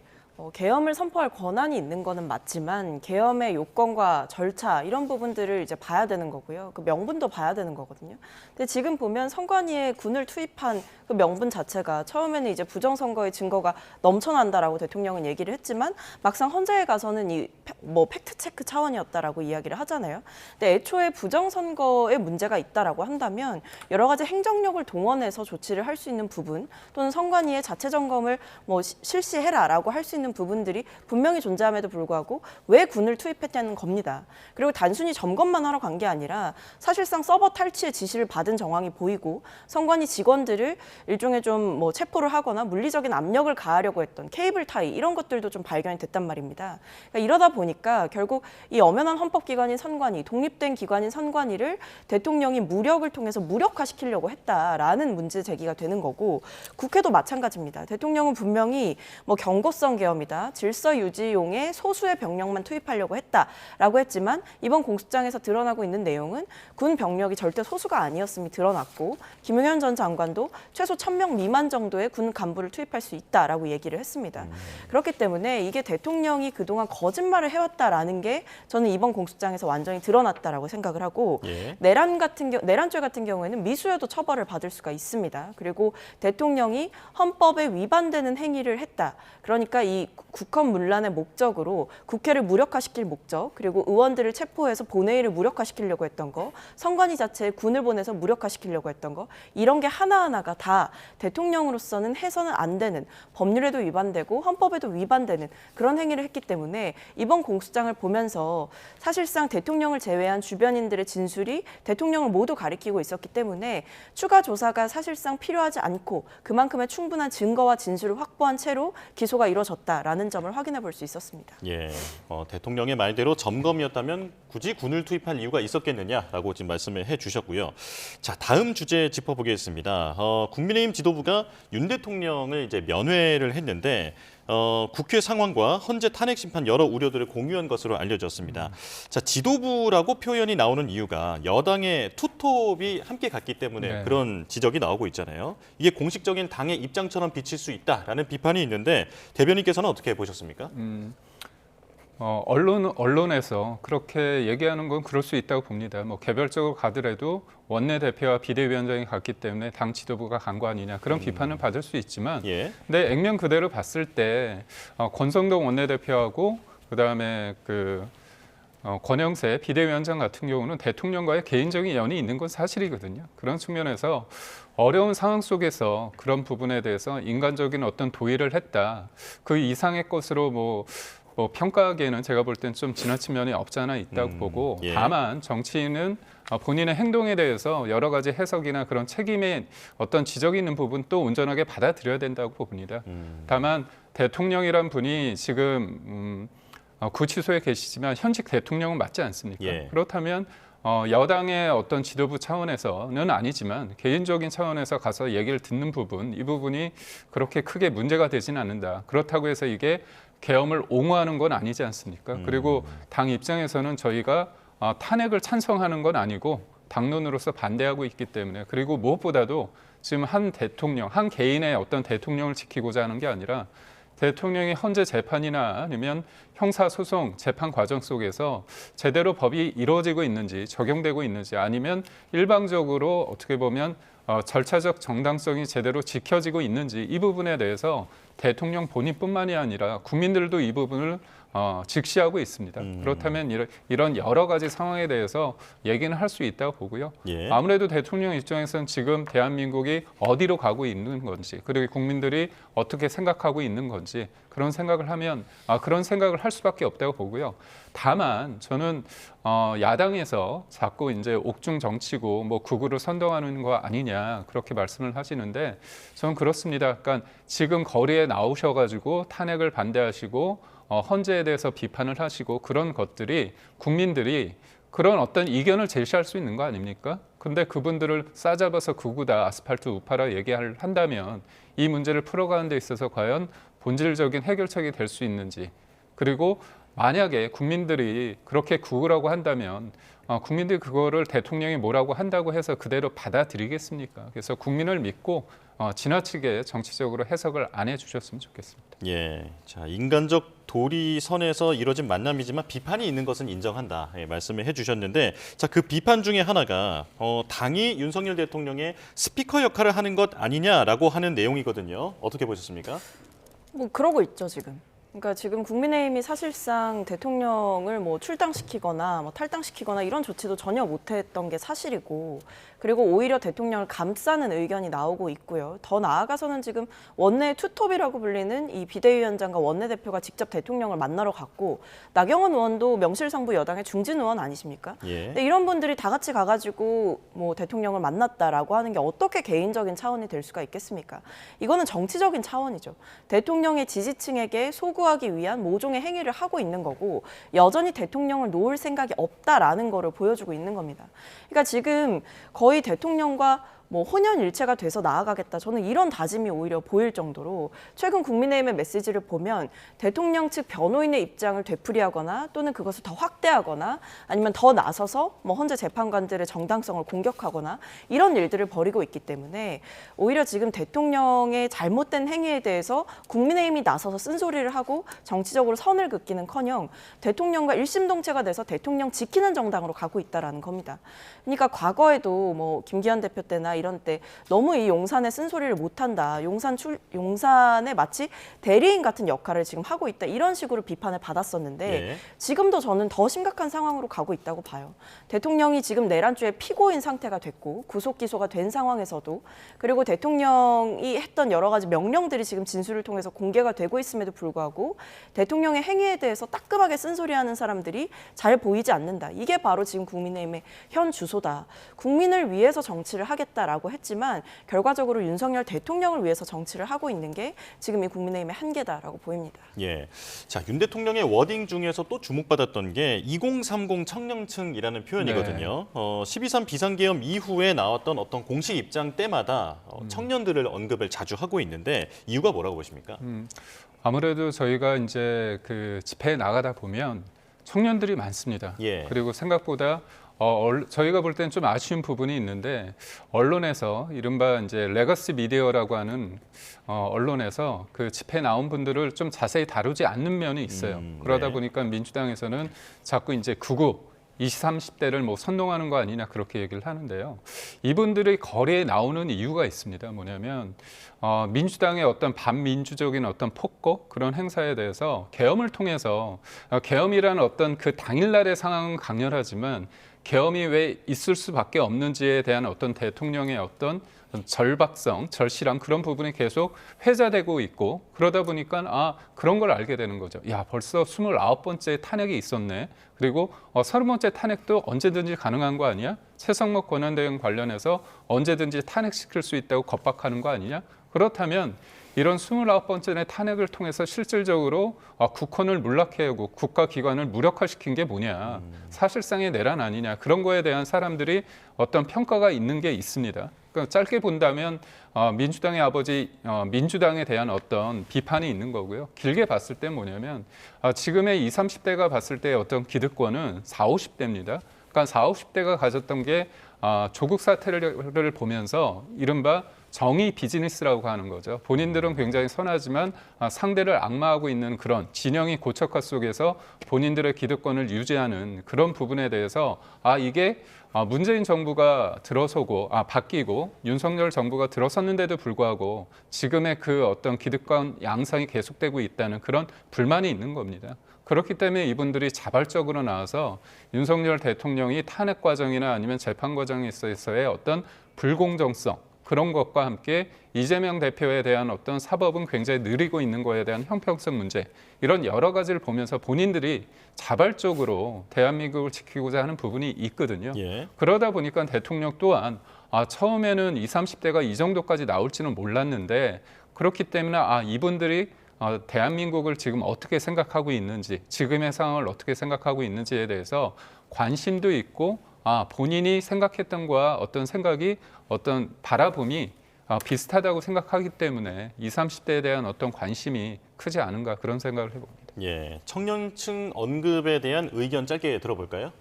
계엄을 선포할 권한이 있는 거는 맞지만 계엄의 요건과 절차 이런 부분들을 이제 봐야 되는 거고요. 그 명분도 봐야 되는 거거든요. 근데 지금 보면 선관위에 군을 투입한 그 명분 자체가 처음에는 이제 부정선거의 증거가 넘쳐난다라고 대통령은 얘기를 했지만 막상 헌재에 가서는 이 뭐 팩트 체크 차원이었다라고 이야기를 하잖아요. 근데 애초에 부정선거에 문제가 있다라고 한다면 여러 가지 행정력을 동원해서 조치를 할 수 있는 부분 또는 선관위의 자체 점검을 뭐 실시해라라고 할 수 있는 부분들이 분명히 존재함에도 불구하고 왜 군을 투입했냐는 겁니다. 그리고 단순히 점검만 하러 간 게 아니라 사실상 서버 탈취의 지시를 받은 정황이 보이고 선관위 직원들을 일종의 좀 뭐 체포를 하거나 물리적인 압력을 가하려고 했던 케이블 타이 이런 것들도 좀 발견이 됐단 말입니다. 그러니까 이러다 보니까 결국 이 엄연한 헌법기관인 선관위, 독립된 기관인 선관위를 대통령이 무력을 통해서 무력화시키려고 했다라는 문제 제기가 되는 거고 국회도 마찬가지입니다. 대통령은 분명히 뭐 경고성 계엄이다, 질서 유지용의 소수의 병력만 투입하려고 했다라고 했지만 이번 공수장에서 드러나고 있는 내용은 군 병력이 절대 소수가 아니었음이 드러났고 김용현 전 장관도 최소 1000명 미만 정도의 군 간부를 투입할 수 있다라고 얘기를 했습니다. 그렇기 때문에 이게 대통령이 그동안 거짓말을 해왔다라는 게 저는 이번 공수장에서 완전히 드러났다라고 생각을 하고 내란죄 같은 경우에는 미수여도 처벌을 받을 수가 있습니다. 그리고 대통령이 헌법에 위반되는 행위를 했다. 그러니까 이 국헌 문란의 목적으로 국회를 무력화시킬 목적, 그리고 의원들을 체포해서 본회의를 무력화시키려고 했던 거, 선관위 자체에 군을 보내서 무력화시키려고 했던 거, 이런 게 하나하나가 다 대통령으로서는 해서는 안 되는, 법률에도 위반되고 헌법에도 위반되는 그런 행위를 했기 때문에 이번 공수장을 보면서 사실상 대통령을 제외한 주변인들의 진술이 대통령을 모두 가리키고 있었기 때문에 추가 조사가 사실상 필요하지 않고 그만큼의 충분한 증거와 진술을 확보한 채로 기소가 이루어졌다라는 점을 확인해 볼 수 있었습니다. 대통령의 말대로 점검이었다면 굳이 군을 투입할 이유가 있었겠느냐라고 지금 말씀을 해주셨고요. 자, 다음 주제 짚어보겠습니다. 국민의힘 지도부가 윤 대통령을 이제 면회를 했는데 국회 상황과 헌재 탄핵 심판 여러 우려들을 공유한 것으로 알려졌습니다. 자, 지도부라고 표현이 나오는 이유가 여당의 투톱이 함께 갔기 때문에 그런 지적이 나오고 있잖아요. 이게 공식적인 당의 입장처럼 비칠 수 있다라는 비판이 있는데 대변인께서는 어떻게 보셨습니까? 언론에서 그렇게 얘기하는 건 그럴 수 있다고 봅니다. 뭐 개별적으로 가더라도 원내대표와 비대위원장이 갔기 때문에 당 지도부가 간 거 아니냐 그런 비판을 받을 수 있지만 근데 액면 그대로 봤을 때 권성동 원내대표하고 그다음에 권영세 비대위원장 같은 경우는 대통령과의 개인적인 연이 있는 건 사실이거든요. 그런 측면에서 어려운 상황 속에서 그런 부분에 대해서 인간적인 어떤 도의를 했다. 그 이상의 것으로 뭐 평가하기에는 제가 볼 땐 좀 지나친 면이 없지 않아 있다고 보고 다만 정치인은 본인의 행동에 대해서 여러 가지 해석이나 그런 책임의 어떤 지적이 있는 부분 또 온전하게 받아들여야 된다고 봅니다. 다만 대통령이란 분이 지금 구치소에 계시지만 현직 대통령은 맞지 않습니까? 그렇다면 여당의 어떤 지도부 차원에서는 아니지만 개인적인 차원에서 가서 얘기를 듣는 부분, 이 부분이 그렇게 크게 문제가 되지는 않는다. 그렇다고 해서 이게 계엄을 옹호하는 건 아니지 않습니까? 그리고 당 입장에서는 저희가 탄핵을 찬성하는 건 아니고 당론으로서 반대하고 있기 때문에 그리고 무엇보다도 지금 한 대통령, 한 개인의 어떤 대통령을 지키고자 하는 게 아니라 대통령이 헌재 재판이나 아니면 형사소송 재판 과정 속에서 제대로 법이 이루어지고 있는지 적용되고 있는지 아니면 일방적으로 어떻게 보면 절차적 정당성이 제대로 지켜지고 있는지 이 부분에 대해서 대통령 본인뿐만이 아니라 국민들도 이 부분을 직시하고 있습니다. 그렇다면 이런 여러 가지 상황에 대해서 얘기는 할 수 있다고 보고요. 아무래도 대통령 입장에서는 지금 대한민국이 어디로 가고 있는 건지 그리고 국민들이 어떻게 생각하고 있는 건지 그런 생각을 하면 그런 생각을 할 수밖에 없다고 보고요. 다만 저는 야당에서 자꾸 이제 옥중 정치고 뭐 극우를 선동하는 거 아니냐 그렇게 말씀을 하시는데 저는 그렇습니다. 그러니까 지금 거리에 나오셔가지고 탄핵을 반대하시고 헌재에 대해서 비판을 하시고 그런 것들이 국민들이 그런 어떤 이견을 제시할 수 있는 거 아닙니까? 근데 그분들을 싸잡아서 극우다, 아스팔트 우파라 얘기를 한다면 이 문제를 풀어가는 데 있어서 과연 본질적인 해결책이 될 수 있는지 그리고 만약에 국민들이 그렇게 구으라고 한다면 국민들이 그거를 대통령이 뭐라고 한다고 해서 그대로 받아들이겠습니까? 그래서 국민을 믿고 지나치게 정치적으로 해석을 안 해주셨으면 좋겠습니다. 예, 자 인간적 도리선에서 이뤄진 만남이지만 비판이 있는 것은 인정한다. 예, 말씀을 해주셨는데, 자 그 비판 중에 하나가 당이 윤석열 대통령의 스피커 역할을 하는 것 아니냐라고 하는 내용이거든요. 어떻게 보셨습니까? 뭐 그러고 있죠 지금. 그러니까 지금 국민의힘이 사실상 대통령을 뭐 출당시키거나 뭐 탈당시키거나 이런 조치도 전혀 못했던 게 사실이고, 그리고 오히려 대통령을 감싸는 의견이 나오고 있고요. 더 나아가서는 지금 원내 투톱이라고 불리는 이 비대위원장과 원내대표가 직접 대통령을 만나러 갔고, 나경원 의원도 명실상부 여당의 중진 의원 아니십니까? 예. 근데 이런 분들이 다 같이 가가지고 뭐 대통령을 만났다라고 하는 게 어떻게 개인적인 차원이 될 수가 있겠습니까? 이거는 정치적인 차원이죠. 대통령의 지지층에게 소구하기 위한 모종의 행위를 하고 있는 거고, 여전히 대통령을 놓을 생각이 없다라는 거를 보여주고 있는 겁니다. 그러니까 지금 거의 대통령과 뭐 혼연일체가 돼서 나아가겠다. 저는 이런 다짐이 오히려 보일 정도로 최근 국민의힘의 메시지를 보면 대통령 측 변호인의 입장을 되풀이하거나 또는 그것을 더 확대하거나 아니면 더 나서서 뭐 헌재 재판관들의 정당성을 공격하거나 이런 일들을 벌이고 있기 때문에 오히려 지금 대통령의 잘못된 행위에 대해서 국민의힘이 나서서 쓴소리를 하고 정치적으로 선을 긋기는커녕 대통령과 일심동체가 돼서 대통령 지키는 정당으로 가고 있다라는 겁니다. 그러니까 과거에도 뭐 김기현 대표 때나 이런 때 너무 이 용산의 쓴소리를 못한다. 용산에 마치 대리인 같은 역할을 지금 하고 있다. 이런 식으로 비판을 받았었는데 네. 지금도 저는 더 심각한 상황으로 가고 있다고 봐요. 대통령이 지금 내란죄의 피고인 상태가 됐고 구속 기소가 된 상황에서도, 그리고 대통령이 했던 여러 가지 명령들이 지금 진술을 통해서 공개가 되고 있음에도 불구하고 대통령의 행위에 대해서 따끔하게 쓴소리하는 사람들이 잘 보이지 않는다. 이게 바로 지금 국민의힘의 현 주소다. 국민을 위해서 정치를 하겠다라고 했지만 결과적으로 윤석열 대통령을 위해서 정치를 하고 있는 게 지금 이 국민의힘의 한계다라고 보입니다. 예, 자 윤 대통령의 워딩 중에서 또 주목받았던 게 2030 청년층이라는 표현이거든요. 12.3 비상계엄 이후에 나왔던 어떤 공식 입장 때마다 청년들을 언급을 자주 하고 있는데 이유가 뭐라고 보십니까? 아무래도 저희가 이제 그 집회에 나가다 보면 청년들이 많습니다. 예. 그리고 생각보다 저희가 볼 때는 좀 아쉬운 부분이 있는데, 언론에서 이른바 이제 레거시 미디어라고 하는 언론에서 그 집회에 나온 분들을 좀 자세히 다루지 않는 면이 있어요. 그러다 네. 보니까 민주당에서는 자꾸 이제 20, 30대를 뭐 선동하는 거 아니냐 그렇게 얘기를 하는데요. 이분들이 거리에 나오는 이유가 있습니다. 뭐냐면 민주당의 어떤 반민주적인 어떤 폭거 그런 행사에 대해서 계엄을 통해서 계엄이라는 어떤 그 당일날의 상황은 강렬하지만 계엄이 왜 있을 수밖에 없는지에 대한 어떤 대통령의 어떤 절박성, 절실함 그런 부분이 계속 회자되고 있고, 그러다 보니까 그런 걸 알게 되는 거죠. 야, 벌써 29번째 탄핵이 있었네. 그리고 30번째 탄핵도 언제든지 가능한 거 아니야? 최성목 권한대행 관련해서 언제든지 탄핵시킬 수 있다고 겁박하는 거 아니냐? 그렇다면 이런 29번째 탄핵을 통해서 실질적으로 국헌을 물락해오고 국가기관을 무력화시킨 게 뭐냐. 사실상의 내란 아니냐. 그런 거에 대한 사람들이 어떤 평가가 있는 게 있습니다. 그러니까 짧게 본다면 민주당의 아버지 민주당에 대한 어떤 비판이 있는 거고요. 길게 봤을 때 뭐냐면 지금의 20, 30대가 봤을 때 어떤 기득권은 40, 50대입니다. 그러니까 40, 50대가 가졌던 게 조국 사태를 보면서 이른바 정의 비즈니스라고 하는 거죠. 본인들은 굉장히 선하지만 상대를 악마하고 있는 그런 진영이 고착화 속에서 본인들의 기득권을 유지하는 그런 부분에 대해서 이게 문재인 정부가 들어서고 바뀌고 윤석열 정부가 들어섰는데도 불구하고 지금의 그 어떤 기득권 양상이 계속되고 있다는 그런 불만이 있는 겁니다. 그렇기 때문에 이분들이 자발적으로 나와서 윤석열 대통령이 탄핵 과정이나 아니면 재판 과정에 있어서의 어떤 불공정성 그런 것과 함께 이재명 대표에 대한 어떤 사법은 굉장히 느리고 있는 거에 대한 형평성 문제, 이런 여러 가지를 보면서 본인들이 자발적으로 대한민국을 지키고자 하는 부분이 있거든요. 예. 그러다 보니까 대통령 또한 처음에는 20, 30대가 이 정도까지 나올지는 몰랐는데, 그렇기 때문에 이분들이 대한민국을 지금 어떻게 생각하고 있는지, 지금의 상황을 어떻게 생각하고 있는지에 대해서 관심도 있고 본인이 생각했던 거와 어떤 생각이 어떤 바라봄이 비슷하다고 생각하기 때문에 20, 30대에 대한 어떤 관심이 크지 않은가 그런 생각을 해봅니다. 예, 청년층 언급에 대한 의견 짧게 들어볼까요?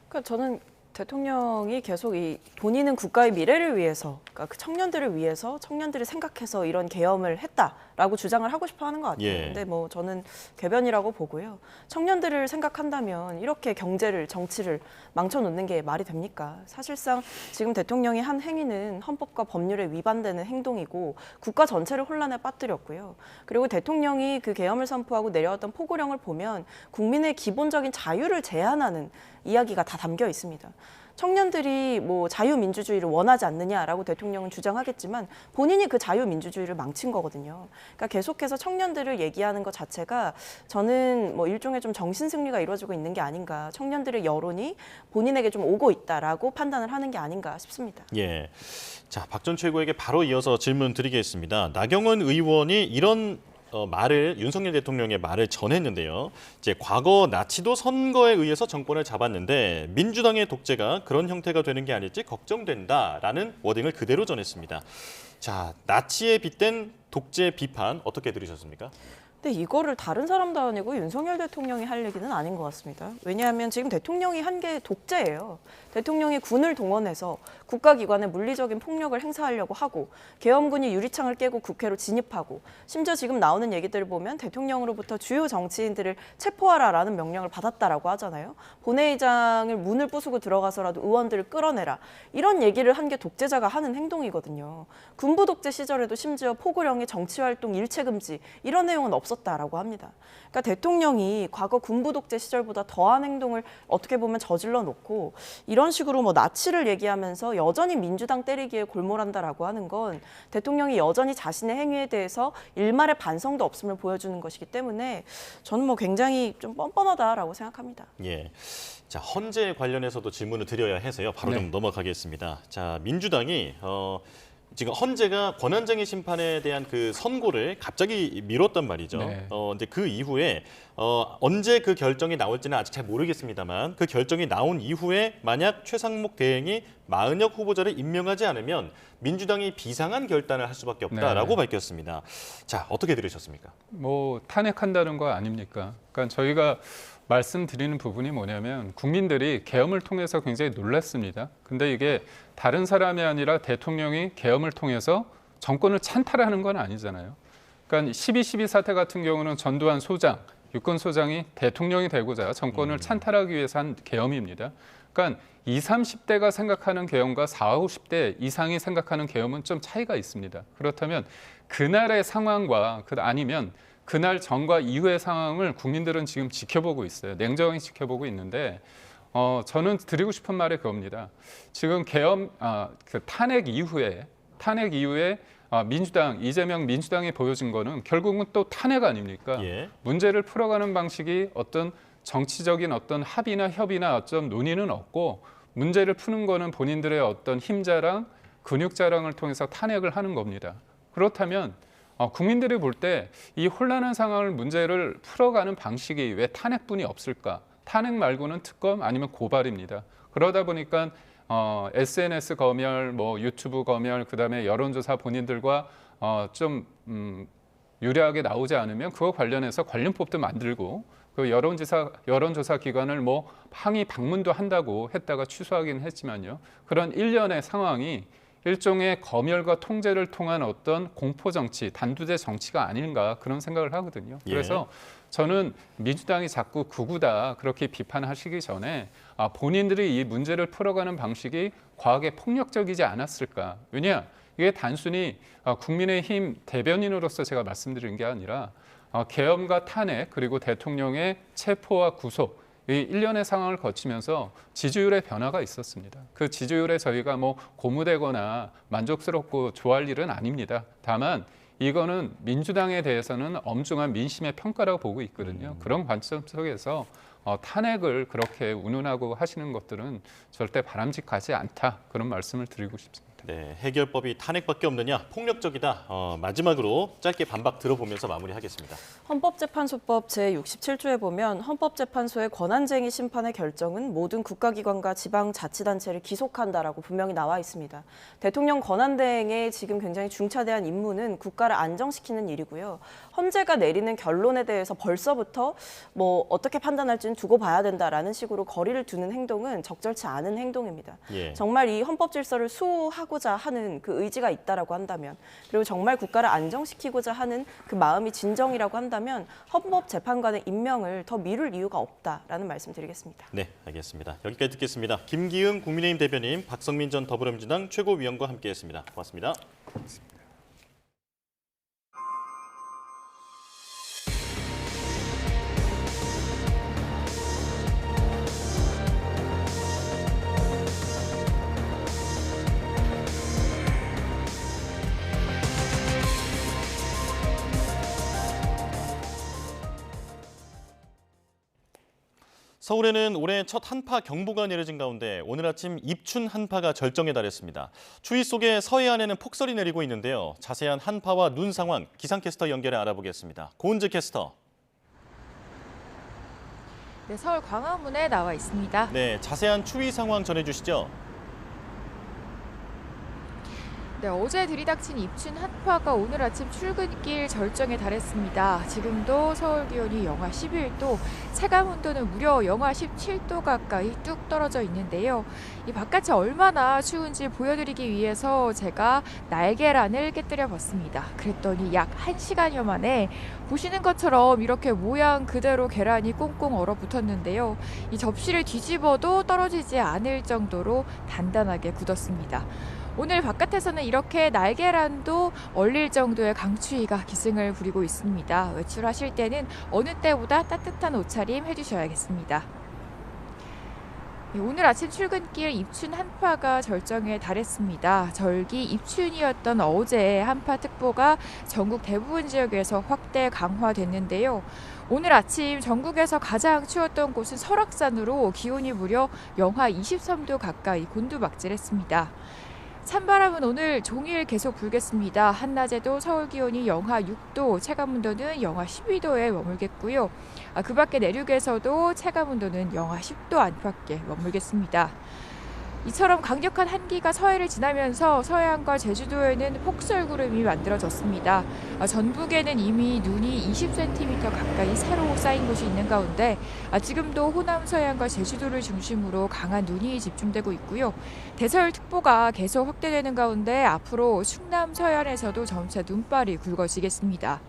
그러니까 저는 대통령이 계속 본인은 국가의 미래를 위해서, 그러니까 그 청년들을 위해서 청년들이 생각해서 이런 계엄을 했다라고 주장을 하고 싶어 하는 것 같아요. 예. 근데 뭐 저는 궤변이라고 보고요. 청년들을 생각한다면 이렇게 경제를, 정치를 망쳐놓는 게 말이 됩니까? 사실상 지금 대통령이 한 행위는 헌법과 법률에 위반되는 행동이고 국가 전체를 혼란에 빠뜨렸고요. 그리고 대통령이 그 계엄을 선포하고 내려왔던 포고령을 보면 국민의 기본적인 자유를 제한하는 이야기가 다 담겨 있습니다. 청년들이 뭐 자유민주주의를 원하지 않느냐라고 대통령은 주장하겠지만 본인이 그 자유민주주의를 망친 거거든요. 그러니까 계속해서 청년들을 얘기하는 것 자체가 저는 뭐 일종의 좀 정신승리가 이루어지고 있는 게 아닌가, 청년들의 여론이 본인에게 좀 오고 있다라고 판단을 하는 게 아닌가 싶습니다. 예. 자, 박 전 최고에게 바로 이어서 질문 드리겠습니다. 나경원 의원이 이런 윤석열 대통령의 말을 전했는데요. 이제 과거 나치도 선거에 의해서 정권을 잡았는데 민주당의 독재가 그런 형태가 되는 게 아닐지 걱정된다라는 워딩을 그대로 전했습니다. 자, 나치에 빗댄 독재 비판 어떻게 들으셨습니까? 근데 이거를 다른 사람도 아니고 윤석열 대통령이 할 얘기는 아닌 것 같습니다. 왜냐하면 지금 대통령이 한 게 독재예요. 대통령이 군을 동원해서 국가기관에 물리적인 폭력을 행사하려고 하고 계엄군이 유리창을 깨고 국회로 진입하고 심지어 지금 나오는 얘기들을 보면 대통령으로부터 주요 정치인들을 체포하라라는 명령을 받았다라고 하잖아요. 본회의장을 문을 부수고 들어가서라도 의원들을 끌어내라. 이런 얘기를 한 게 독재자가 하는 행동이거든요. 군부 독재 시절에도 심지어 포고령이 정치활동 일체금지 이런 내용은 없었다라고 합니다. 그러니까 대통령이 과거 군부 독재 시절보다 더한 행동을 어떻게 보면 저질러 놓고 이런 식으로 뭐 나치를 얘기하면서 여전히 민주당 때리기에 골몰한다라고 하는 건 대통령이 여전히 자신의 행위에 대해서 일말의 반성도 없음을 보여주는 것이기 때문에 저는 뭐 굉장히 좀 뻔뻔하다라고 생각합니다. 예. 자, 헌재 관련해서도 질문을 드려야 해서요. 바로 좀 넘어가겠습니다. 자, 민주당이 지금 헌재가 권한쟁의 심판에 대한 그 선고를 갑자기 미뤘단 말이죠. 네. 이제 그 이후에 언제 그 결정이 나올지는 아직 잘 모르겠습니다만 그 결정이 나온 이후에 만약 최상목 대행이 마은혁 후보자를 임명하지 않으면 민주당이 비상한 결단을 할 수밖에 없다라고 밝혔습니다. 자, 어떻게 들으셨습니까? 뭐 탄핵한다는 거 아닙니까? 그러니까 저희가 말씀드리는 부분이 뭐냐면 국민들이 계엄을 통해서 굉장히 놀랐습니다. 근데 이게 다른 사람이 아니라 대통령이 계엄을 통해서 정권을 찬탈하는 건 아니잖아요. 그러니까 12.12 사태 같은 경우는 전두환 소장, 육군 소장이 대통령이 되고자 정권을 찬탈하기 위해서 한 계엄입니다. 그러니까 20, 30대가 생각하는 계엄과 40, 50대 이상이 생각하는 계엄은 좀 차이가 있습니다. 그렇다면 그날의 상황과 아니면 그날 전과 이후의 상황을 국민들은 지금 지켜보고 있어요. 냉정히 지켜보고 있는데 저는 드리고 싶은 말이 그겁니다. 지금 계엄 그 탄핵 이후에 민주당 이재명 민주당이 보여준 거는 결국은 또 탄핵 아닙니까? 예. 문제를 풀어가는 방식이 어떤 정치적인 어떤 합의나 협의나 어떤 논의는 없고 문제를 푸는 거는 본인들의 어떤 힘자랑 근육자랑을 통해서 탄핵을 하는 겁니다. 그렇다면 국민들이 볼 때 이 혼란한 상황을 문제를 풀어가는 방식이 왜 탄핵뿐이 없을까? 탄핵 말고는 특검 아니면 고발입니다. 그러다 보니까 SNS 검열, 뭐 유튜브 검열, 그다음에 여론조사 본인들과 좀 유리하게 나오지 않으면 그거 관련해서 관련법도 만들고 그 여론조사 기관을 뭐 항의 방문도 한다고 했다가 취소하긴 했지만요. 그런 일련의 상황이 일종의 검열과 통제를 통한 어떤 공포정치, 단두대 정치가 아닌가 그런 생각을 하거든요. 그래서 저는 민주당이 자꾸 극우다 그렇게 비판하시기 전에 본인들이 이 문제를 풀어가는 방식이 과하게 폭력적이지 않았을까. 왜냐? 이게 단순히 국민의힘 대변인으로서 제가 말씀드린 게 아니라 계엄과 탄핵 그리고 대통령의 체포와 구속 이 일련의 상황을 거치면서 지지율의 변화가 있었습니다. 그 지지율에 저희가 뭐 고무되거나 만족스럽고 좋아할 일은 아닙니다. 다만 이거는 민주당에 대해서는 엄중한 민심의 평가라고 보고 있거든요. 그런 관점 속에서 탄핵을 그렇게 운운하고 하시는 것들은 절대 바람직하지 않다. 그런 말씀을 드리고 싶습니다. 네, 해결법이 탄핵밖에 없느냐, 폭력적이다. 마지막으로 짧게 반박 들어보면서 마무리하겠습니다. 헌법재판소법 제67조에 보면 헌법재판소의 권한쟁의 심판의 결정은 모든 국가기관과 지방자치단체를 기속한다라고 분명히 나와 있습니다. 대통령 권한대행의 지금 굉장히 중차대한 임무는 국가를 안정시키는 일이고요. 헌재가 내리는 결론에 대해서 벌써부터 뭐 어떻게 판단할지는 두고 봐야 된다라는 식으로 거리를 두는 행동은 적절치 않은 행동입니다. 예. 정말 이 헌법 질서를 수호하고자 하는 그 의지가 있다라고 한다면, 그리고 정말 국가를 안정시키고자 하는 그 마음이 진정이라고 한다면 헌법재판관의 임명을 더 미룰 이유가 없다라는 말씀드리겠습니다. 네, 알겠습니다. 여기까지 듣겠습니다. 김기흥 국민의힘 대변인, 박성민 전 더불어민주당 최고위원과 함께했습니다. 고맙습니다. 서울에는 올해 첫 한파 경보가 내려진 가운데 오늘 아침 입춘 한파가 절정에 달했습니다. 추위 속에 서해안에는 폭설이 내리고 있는데요. 자세한 한파와 눈 상황 기상캐스터 연결해 알아보겠습니다. 고은재 캐스터. 네, 서울 광화문에 나와 있습니다. 네, 자세한 추위 상황 전해주시죠. 네, 어제 들이닥친 입춘 한파가 오늘 아침 출근길 절정에 달했습니다. 지금도 서울 기온이 영하 11도, 체감 온도는 무려 영하 17도 가까이 뚝 떨어져 있는데요. 이 바깥이 얼마나 추운지 보여드리기 위해서 제가 날계란을 깨뜨려 봤습니다. 그랬더니 약 1시간여 만에 보시는 것처럼 이렇게 모양 그대로 계란이 꽁꽁 얼어붙었는데요. 이 접시를 뒤집어도 떨어지지 않을 정도로 단단하게 굳었습니다. 오늘 바깥에서는 이렇게 날계란도 얼릴 정도의 강추위가 기승을 부리고 있습니다. 외출하실 때는 어느 때보다 따뜻한 옷차림 해주셔야겠습니다. 오늘 아침 출근길 입춘 한파가 절정에 달했습니다. 절기 입춘이었던 어제 한파특보가 전국 대부분 지역에서 확대 강화됐는데요. 오늘 아침 전국에서 가장 추웠던 곳은 설악산으로 기온이 무려 영하 23도 가까이 곤두박질했습니다. 찬바람은 오늘 종일 계속 불겠습니다. 한낮에도 서울 기온이 영하 6도, 체감온도는 영하 12도에 머물겠고요. 그 밖에 내륙에서도 체감온도는 영하 10도 안팎에 머물겠습니다. 이처럼 강력한 한기가 서해를 지나면서 서해안과 제주도에는 폭설구름이 만들어졌습니다. 전북에는 이미 눈이 20cm 가까이 새로 쌓인 곳이 있는 가운데 지금도 호남 서해안과 제주도를 중심으로 강한 눈이 집중되고 있고요. 대설특보가 계속 확대되는 가운데 앞으로 충남 서해안에서도 점차 눈발이 굵어지겠습니다.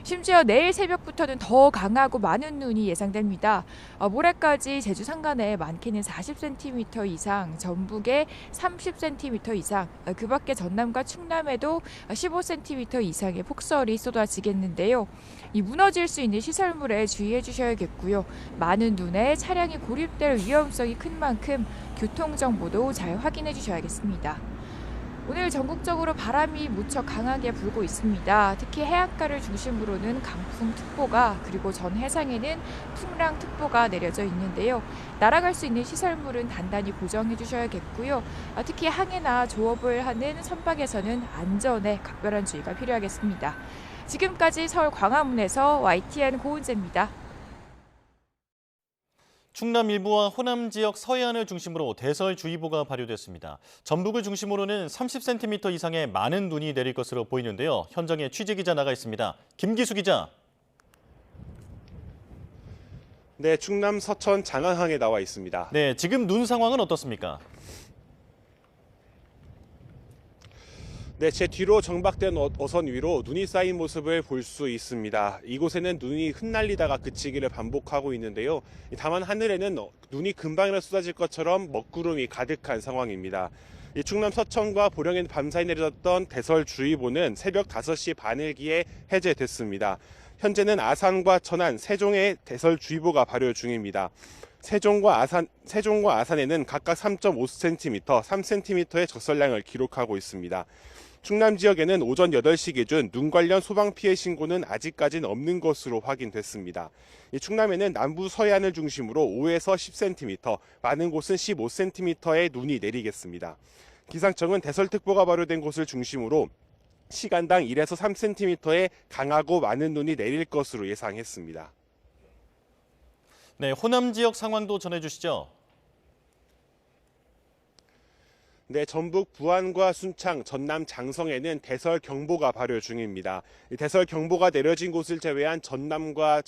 심지어 내일 새벽부터는 더 강하고 많은 눈이 예상됩니다. 모레까지 제주 산간에 많게는 40cm 이상, 전북에 30cm 이상, 그 밖에 전남과 충남에도 15cm 이상의 폭설이 쏟아지겠는데요. 이 무너질 수 있는 시설물에 주의해 주셔야겠고요. 많은 눈에 차량이 고립될 위험성이 큰 만큼 교통정보도 잘 확인해 주셔야겠습니다. 오늘 전국적으로 바람이 무척 강하게 불고 있습니다. 특히 해안가를 중심으로는 강풍특보가, 그리고 전 해상에는 풍랑특보가 내려져 있는데요. 날아갈 수 있는 시설물은 단단히 고정해 주셔야겠고요. 특히 항해나 조업을 하는 선박에서는 안전에 각별한 주의가 필요하겠습니다. 지금까지 서울 광화문에서 YTN 고은재입니다. 충남 일부와 호남 지역 서해안을 중심으로 대설주의보가 발효됐습니다. 전북을 중심으로는 30cm 이상의 많은 눈이 내릴 것으로 보이는데요. 현장에 취재기자 나가 있습니다. 김기수 기자. 네, 충남 서천 장안항에 나와 있습니다. 네, 지금 눈 상황은 어떻습니까? 네, 제 뒤로 정박된 어선 위로 눈이 쌓인 모습을 볼 수 있습니다. 이곳에는 눈이 흩날리다가 그치기를 반복하고 있는데요. 다만 하늘에는 눈이 금방이나 쏟아질 것처럼 먹구름이 가득한 상황입니다. 충남 서천과 보령에 밤사이 내려졌던 대설주의보는 새벽 5시 반을기에 해제됐습니다. 현재는 아산과 천안, 세종에 대설주의보가 발효 중입니다. 세종과 아산에는 각각 3.5cm, 3cm의 적설량을 기록하고 있습니다. 충남 지역에는 오전 8시 기준 눈 관련 소방 피해 신고는 아직까지는 없는 것으로 확인됐습니다. 충남에는 남부 서해안을 중심으로 5에서 10cm, 많은 곳은 15cm의 눈이 내리겠습니다. 기상청은 대설특보가 발효된 곳을 중심으로 시간당 1에서 3cm의 강하고 많은 눈이 내릴 것으로 예상했습니다. 네, 호남 지역 상황도 전해주시죠. 네, 전북 부안과 순창, 전남 장성에는 대설경보가 발효 중입니다. 이 대설경보가 내려진 곳을 제외한 전남과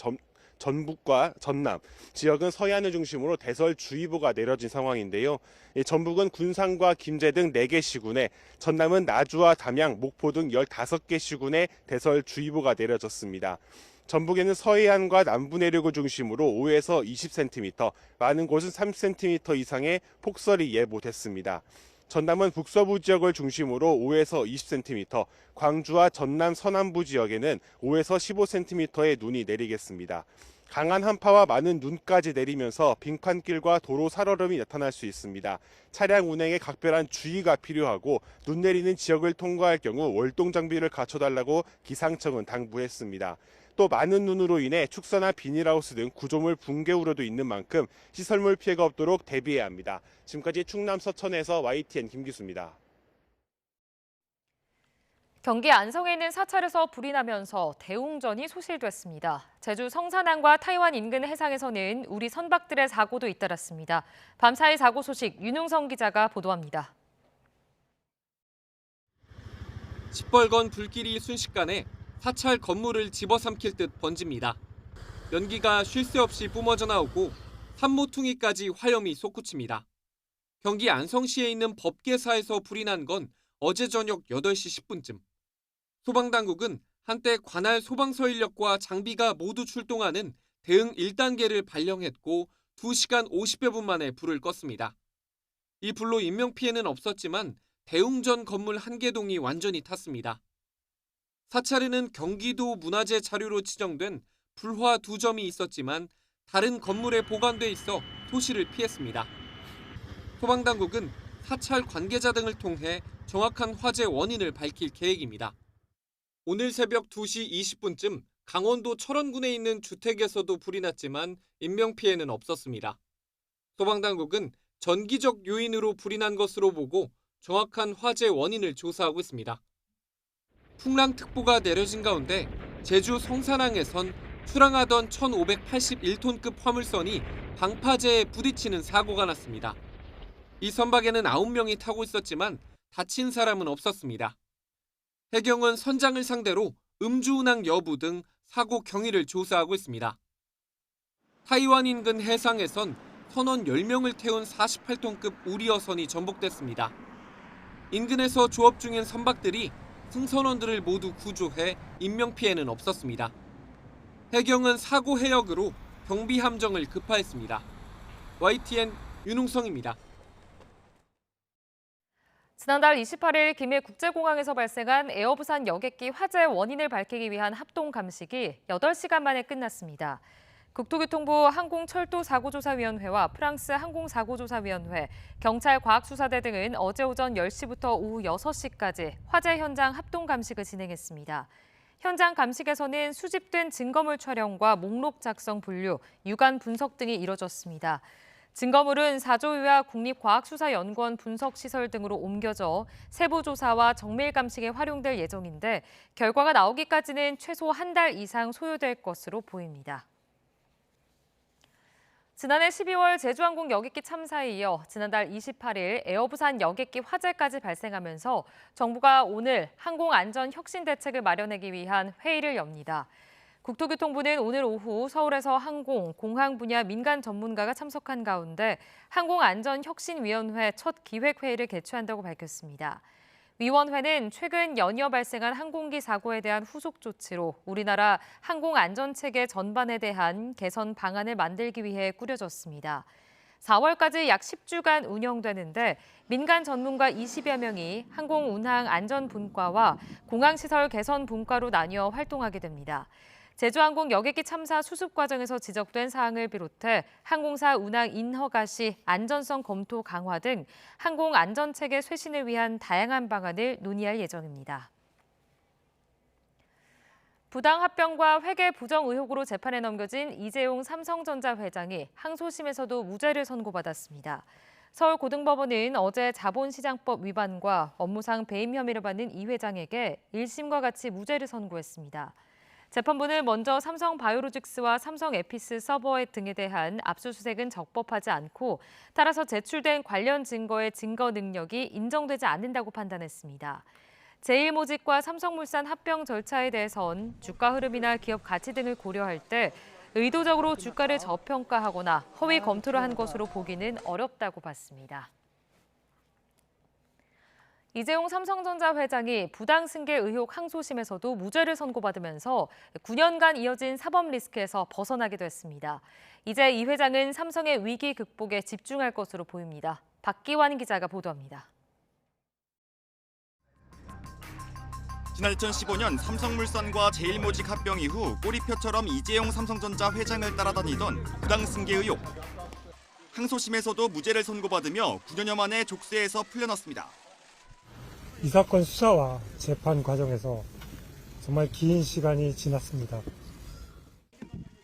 전북과 전남 지역은 서해안을 중심으로 대설주의보가 내려진 상황인데요. 전북은 군산과 김제 등 4개 시군에, 전남은 나주와 담양, 목포 등 15개 시군에 대설주의보가 내려졌습니다. 전북에는 서해안과 남부 내륙을 중심으로 5에서 20cm, 많은 곳은 3cm 이상의 폭설이 예보됐습니다. 전남은 북서부 지역을 중심으로 5에서 20cm, 광주와 전남 서남부 지역에는 5에서 15cm의 눈이 내리겠습니다. 강한 한파와 많은 눈까지 내리면서 빙판길과 도로 살얼음이 나타날 수 있습니다. 차량 운행에 각별한 주의가 필요하고 눈 내리는 지역을 통과할 경우 월동 장비를 갖춰달라고 기상청은 당부했습니다. 또 많은 눈으로 인해 축사나 비닐하우스 등 구조물 붕괴 우려도 있는 만큼 시설물 피해가 없도록 대비해야 합니다. 지금까지 충남 서천에서 YTN 김기수입니다. 경기 안성에 있는 사찰에서 불이 나면서 대웅전이 소실됐습니다. 제주 성산항과 타이완 인근 해상에서는 우리 선박들의 사고도 잇따랐습니다. 밤사이 사고 소식 윤웅성 기자가 보도합니다. 시뻘건 불길이 순식간에 사찰 건물을 집어삼킬 듯 번집니다. 연기가 쉴 새 없이 뿜어져 나오고 산모퉁이까지 화염이 솟구칩니다. 경기 안성시에 있는 법계사에서 불이 난 건 어제 저녁 8시 10분쯤. 소방당국은 한때 관할 소방서 인력과 장비가 모두 출동하는 대응 1단계를 발령했고 2시간 50여 분 만에 불을 껐습니다. 이 불로 인명피해는 없었지만 대웅전 건물 1개 동이 완전히 탔습니다. 사찰에는 경기도 문화재 자료로 지정된 불화 2점이 있었지만 다른 건물에 보관돼 있어 소실을 피했습니다. 소방당국은 사찰 관계자 등을 통해 정확한 화재 원인을 밝힐 계획입니다. 오늘 새벽 2시 20분쯤 강원도 철원군에 있는 주택에서도 불이 났지만 인명피해는 없었습니다. 소방당국은 전기적 요인으로 불이 난 것으로 보고 정확한 화재 원인을 조사하고 있습니다. 풍랑특보가 내려진 가운데 제주 성산항에선 출항하던 1581톤급 화물선이 방파제에 부딪히는 사고가 났습니다. 이 선박에는 9명이 타고 있었지만 다친 사람은 없었습니다. 해경은 선장을 상대로 음주운항 여부 등 사고 경위를 조사하고 있습니다. 타이완 인근 해상에선 선원 10명을 태운 48톤급 우리어선이 전복됐습니다. 인근에서 조업 중인 선박들이 승선원들을 모두 구조해 인명피해는 없었습니다. 해경은 사고 해역으로 경비 함정을 급파했습니다. YTN 윤웅성입니다. 지난달 28일 김해 국제공항에서 발생한 에어부산 여객기 화재 원인을 밝히기 위한 합동 감식이 8시간 만에 끝났습니다. 국토교통부 항공철도사고조사위원회와 프랑스 항공사고조사위원회, 경찰 과학수사대 등은 어제 오전 10시부터 오후 6시까지 화재 현장 합동 감식을 진행했습니다. 현장 감식에서는 수집된 증거물 촬영과 목록 작성 분류, 유관 분석 등이 이뤄졌습니다. 증거물은 사조위와 국립과학수사연구원 분석시설 등으로 옮겨져 세부 조사와 정밀 감식에 활용될 예정인데 결과가 나오기까지는 최소 한 달 이상 소요될 것으로 보입니다. 지난해 12월 제주항공 여객기 참사에 이어 지난달 28일 에어부산 여객기 화재까지 발생하면서 정부가 오늘 항공안전혁신대책을 마련하기 위한 회의를 엽니다. 국토교통부는 오늘 오후 서울에서 항공, 공항 분야 민간 전문가가 참석한 가운데 항공안전혁신위원회 첫 기획회의를 개최한다고 밝혔습니다. 위원회는 최근 연이어 발생한 항공기 사고에 대한 후속 조치로 우리나라 항공안전체계 전반에 대한 개선 방안을 만들기 위해 꾸려졌습니다. 4월까지 약 10주간 운영되는데 민간 전문가 20여 명이 항공운항안전분과와 공항시설 개선 분과로 나뉘어 활동하게 됩니다. 제주항공 여객기 참사 수습 과정에서 지적된 사항을 비롯해 항공사 운항 인허가 시 안전성 검토 강화 등 항공안전체계 쇄신을 위한 다양한 방안을 논의할 예정입니다. 부당합병과 회계 부정 의혹으로 재판에 넘겨진 이재용 삼성전자 회장이 항소심에서도 무죄를 선고받았습니다. 서울고등법원은 어제 자본시장법 위반과 업무상 배임 혐의를 받는 이 회장에게 1심과 같이 무죄를 선고했습니다. 재판부는 먼저 삼성바이오로직스와 삼성에피스 서버 등에 대한 압수수색은 적법하지 않고 따라서 제출된 관련 증거의 증거 능력이 인정되지 않는다고 판단했습니다. 제일모직과 삼성물산 합병 절차에 대해선 주가 흐름이나 기업 가치 등을 고려할 때 의도적으로 주가를 저평가하거나 허위 검토를 한 것으로 보기는 어렵다고 봤습니다. 이재용 삼성전자 회장이 부당 승계 의혹 항소심에서도 무죄를 선고받으면서 9년간 이어진 사법 리스크에서 벗어나게 됐습니다. 이제 이 회장은 삼성의 위기 극복에 집중할 것으로 보입니다. 박기환 기자가 보도합니다. 지난 2015년 삼성물산과 제일모직 합병 이후 꼬리표처럼 이재용 삼성전자 회장을 따라다니던 부당승계 의혹. 항소심에서도 무죄를 선고받으며 9년여 만에 족쇄에서 풀려났습니다. 이 사건 수사와 재판 과정에서 정말 긴 시간이 지났습니다.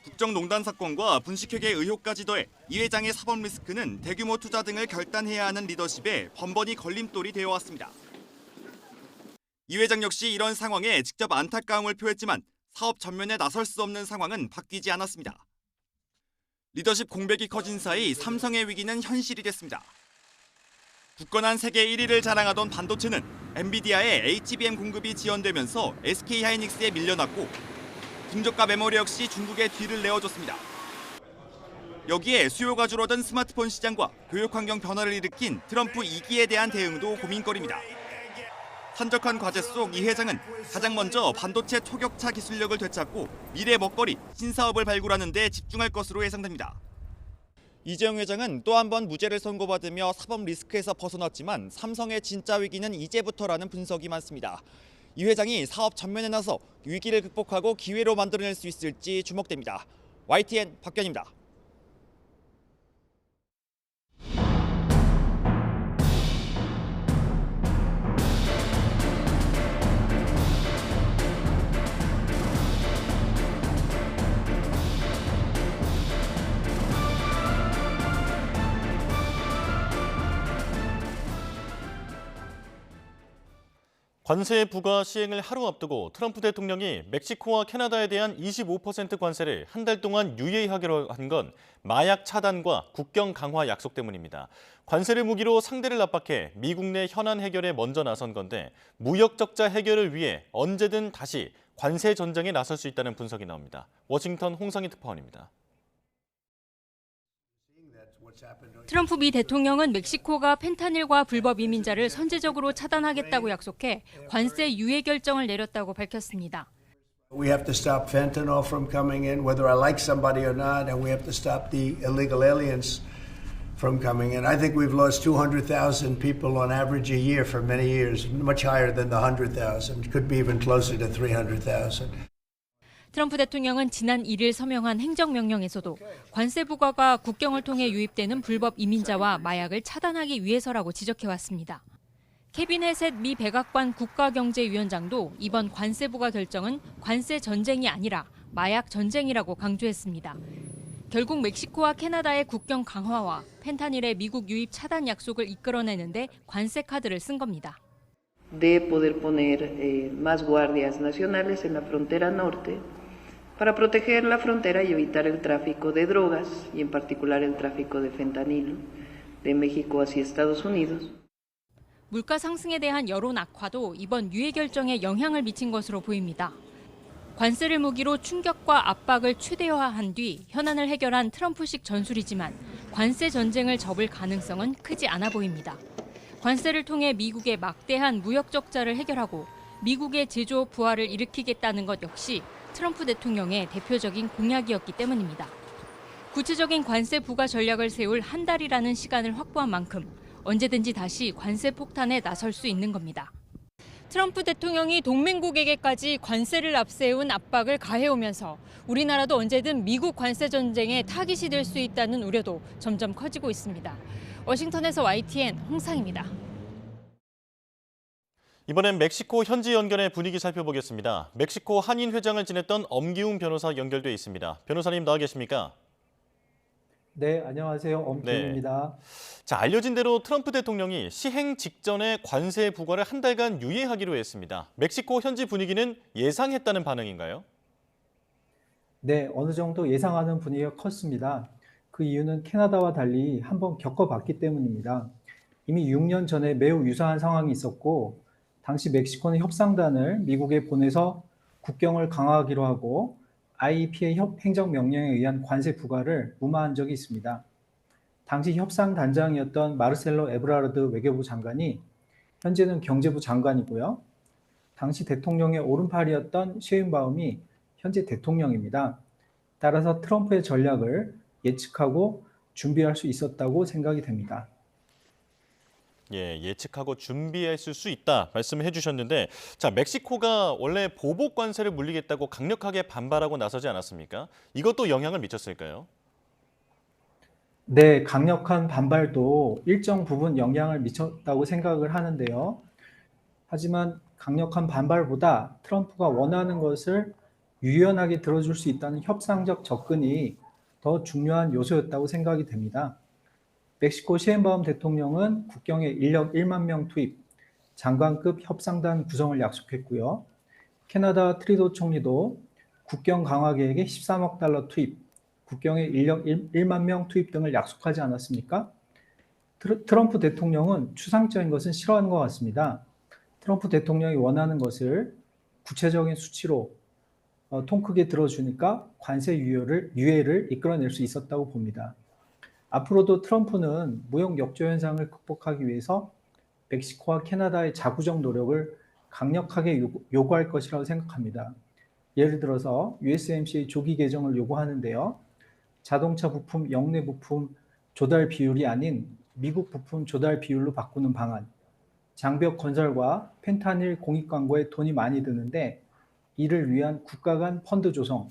국정농단 사건과 분식회계 의혹까지 더해 이 회장의 사법 리스크는 대규모 투자 등을 결단해야 하는 리더십에 번번이 걸림돌이 되어왔습니다. 이 회장 역시 이런 상황에 직접 안타까움을 표했지만 사업 전면에 나설 수 없는 상황은 바뀌지 않았습니다. 리더십 공백이 커진 사이 삼성의 위기는 현실이 됐습니다. 굳건한 세계 1위를 자랑하던 반도체는 엔비디아의 HBM 공급이 지연되면서 SK하이닉스에 밀려났고 중저가 메모리 역시 중국에 뒤를 내어줬습니다. 여기에 수요가 줄어든 스마트폰 시장과 교육 환경 변화를 일으킨 트럼프 2기에 대한 대응도 고민거리입니다. 산적한 과제 속 이 회장은 가장 먼저 반도체 초격차 기술력을 되찾고 미래 먹거리, 신사업을 발굴하는 데 집중할 것으로 예상됩니다. 이재용 회장은 또 한 번 무죄를 선고받으며 사법 리스크에서 벗어났지만 삼성의 진짜 위기는 이제부터라는 분석이 많습니다. 이 회장이 사업 전면에 나서 위기를 극복하고 기회로 만들어낼 수 있을지 주목됩니다. YTN 박견입니다. 관세 부과 시행을 하루 앞두고 트럼프 대통령이 멕시코와 캐나다에 대한 25% 관세를 한 달 동안 유예하기로 한 건 마약 차단과 국경 강화 약속 때문입니다. 관세를 무기로 상대를 압박해 미국 내 현안 해결에 먼저 나선 건데 무역 적자 해결을 위해 언제든 다시 관세 전쟁에 나설 수 있다는 분석이 나옵니다. 워싱턴 홍상희 특파원입니다. 트럼프 미 대통령은 멕시코가 펜타닐과 불법 이민자를 선제적으로 차단하겠다고 약속해 관세 유예 결정을 내렸다고 밝혔습니다. We have to stop fentanyl from coming in, whether I like somebody or not, and we have to stop the illegal aliens from coming in. I think we've lost 200,000 people on average a year for many years, much higher than the 100,000. Could be even closer to 300,000. 트럼프 대통령은 지난 1일 서명한 행정명령에서도 관세 부과가 국경을 통해 유입되는 불법 이민자와 마약을 차단하기 위해서라고 지적해왔습니다. 케빈 헤셋 미 백악관 국가경제위원장도 이번 관세 부과 결정은 관세 전쟁이 아니라 마약 전쟁이라고 강조했습니다. 결국 멕시코와 캐나다의 국경 강화와 펜타닐의 미국 유입 차단 약속을 이끌어내는데 관세 카드를 쓴 겁니다. de poder poner más guardias nacionales en la frontera norte para proteger la frontera y evitar el tráfico de drogas y en particular el tráfico de fentanilo de México hacia Estados Unidos. 물가 상승에 대한 여론 악화도 이번 유예 결정에 영향을 미친 것으로 보입니다. 관세를 무기로 충격과 압박을 최대화한 뒤 현안을 해결한 트럼프식 전술이지만 관세 전쟁을 접을 가능성은 크지 않아 보입니다. 관세를 통해 미국의 막대한 무역 적자를 해결하고 미국의 제조업 부활을 일으키겠다는 것 역시 트럼프 대통령의 대표적인 공약이었기 때문입니다. 구체적인 관세 부과 전략을 세울 한 달이라는 시간을 확보한 만큼 언제든지 다시 관세 폭탄에 나설 수 있는 겁니다. 트럼프 대통령이 동맹국에게까지 관세를 앞세운 압박을 가해오면서 우리나라도 언제든 미국 관세 전쟁에 타깃이 될 수 있다는 우려도 점점 커지고 있습니다. 워싱턴에서 YTN 홍상입니다. 이번엔 멕시코 현지 연결의 분위기 살펴보겠습니다. 멕시코 한인 회장을 지냈던 엄기웅 변호사 연결돼 있습니다. 변호사님 나와 계십니까? 네, 안녕하세요. 엄기훈입니다. 자, 알려진 대로 트럼프 대통령이 시행 직전에 관세 부과를 한 달간 유예하기로 했습니다. 멕시코 현지 분위기는 예상했다는 반응인가요? 네, 어느 정도 예상하는 분위기가 컸습니다. 그 이유는 캐나다와 달리 한번 겪어봤기 때문입니다. 이미 6년 전에 매우 유사한 상황이 있었고, 당시 멕시코는 협상단을 미국에 보내서 국경을 강화하기로 하고 IEPA 행정명령에 의한 관세 부과를 무마한 적이 있습니다. 당시 협상단장이었던 마르셀로 에브라르드 외교부 장관이 현재는 경제부 장관이고요. 당시 대통령의 오른팔이었던 셰인바움이 현재 대통령입니다. 따라서 트럼프의 전략을 예측하고 준비할 수 있었다고 생각이 됩니다. 예, 예측하고 준비했을 수 있다 말씀을 해주셨는데, 자, 멕시코가 원래 보복 관세를 물리겠다고 강력하게 반발하고 나서지 않았습니까? 이것도 영향을 미쳤을까요? 네, 강력한 반발도 일정 부분 영향을 미쳤다고 생각을 하는데요. 하지만 강력한 반발보다 트럼프가 원하는 것을 유연하게 들어줄 수 있다는 협상적 접근이 더 중요한 요소였다고 생각이 됩니다. 멕시코 셰인바움 대통령은 국경에 인력 1만 명 투입, 장관급 협상단 구성을 약속했고요. 캐나다 트리도 총리도 국경 강화 계획에 13억 달러 투입, 국경에 인력 1만 명 투입 등을 약속하지 않았습니까? 트럼프 대통령은 추상적인 것은 싫어하는 것 같습니다. 트럼프 대통령이 원하는 것을 구체적인 수치로 통 크게 들어주니까 관세 유예를 이끌어낼 수 있었다고 봅니다. 앞으로도 트럼프는 무역 역조 현상을 극복하기 위해서 멕시코와 캐나다의 자구적 노력을 강력하게 요구할 것이라고 생각합니다. 예를 들어서 USMCA 조기 개정을 요구하는데요. 자동차 부품 역내 부품 조달 비율이 아닌 미국 부품 조달 비율로 바꾸는 방안, 장벽 건설과 펜타닐 공익 광고에 돈이 많이 드는데 이를 위한 국가 간 펀드 조성,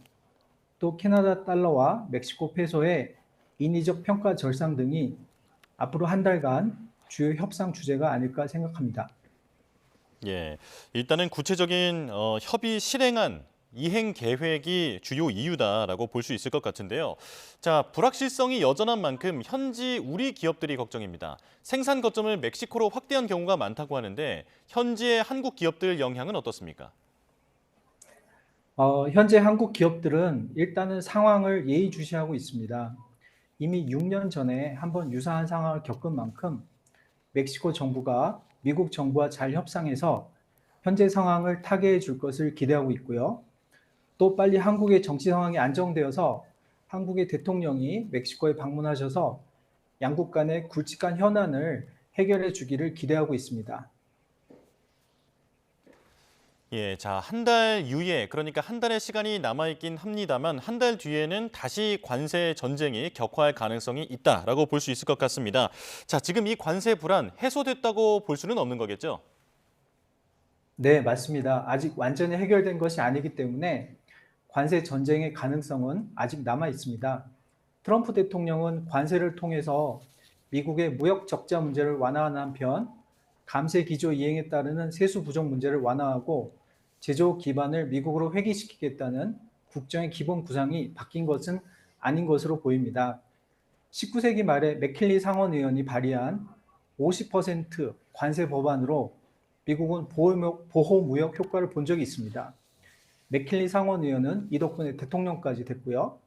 또 캐나다 달러와 멕시코 페소의 인위적 평가 절상 등이 앞으로 한 달간 주요 협상 주제가 아닐까 생각합니다. 예, 일단은 구체적인 협의 실행안 이행 계획이 주요 이유다라고 볼 수 있을 것 같은데요. 자, 불확실성이 여전한 만큼 현지 우리 기업들이 걱정입니다. 생산 거점을 멕시코로 확대한 경우가 많다고 하는데 현지의 한국 기업들 영향은 어떻습니까? 현재 한국 기업들은 일단은 상황을 예의주시하고 있습니다. 이미 6년 전에 한번 유사한 상황을 겪은 만큼 멕시코 정부가 미국 정부와 잘 협상해서 현재 상황을 타개해 줄 것을 기대하고 있고요. 또 빨리 한국의 정치 상황이 안정되어서 한국의 대통령이 멕시코에 방문하셔서 양국 간의 굵직한 현안을 해결해 주기를 기대하고 있습니다. 예, 자, 한 달 유예, 그러니까 한 달의 시간이 남아있긴 합니다만 한 달 뒤에는 다시 관세 전쟁이 격화할 가능성이 있다라고 볼 수 있을 것 같습니다. 자, 지금 이 관세 불안 해소됐다고 볼 수는 없는 거겠죠? 네, 맞습니다. 아직 완전히 해결된 것이 아니기 때문에 관세 전쟁의 가능성은 아직 남아 있습니다. 트럼프 대통령은 관세를 통해서 미국의 무역 적자 문제를 완화하는 한편 감세 기조 이행에 따르는 세수 부족 문제를 완화하고 제조 기반을 미국으로 회귀시키겠다는 국정의 기본 구상이 바뀐 것은 아닌 것으로 보입니다. 19세기 말에 맥킬리 상원 의원이 발의한 50% 관세 법안으로 미국은 보호무역 효과를 본 적이 있습니다. 맥킬리 상원 의원은 이 덕분에 대통령까지 됐고요.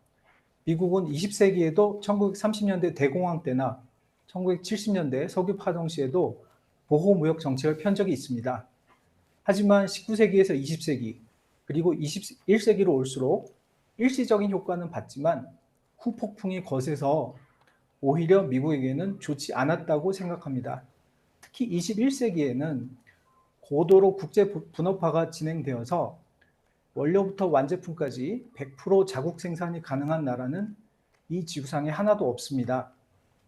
미국은 20세기에도 1930년대 대공황 때나 1970년대 석유 파동 시에도 보호무역 정책을 편 적이 있습니다. 하지만 19세기에서 20세기 그리고 21세기로 올수록 일시적인 효과는 봤지만 후폭풍이 거세서 오히려 미국에게는 좋지 않았다고 생각합니다. 특히 21세기에는 고도로 국제 분업화가 진행되어서 원료부터 완제품까지 100% 자국 생산이 가능한 나라는 이 지구상에 하나도 없습니다.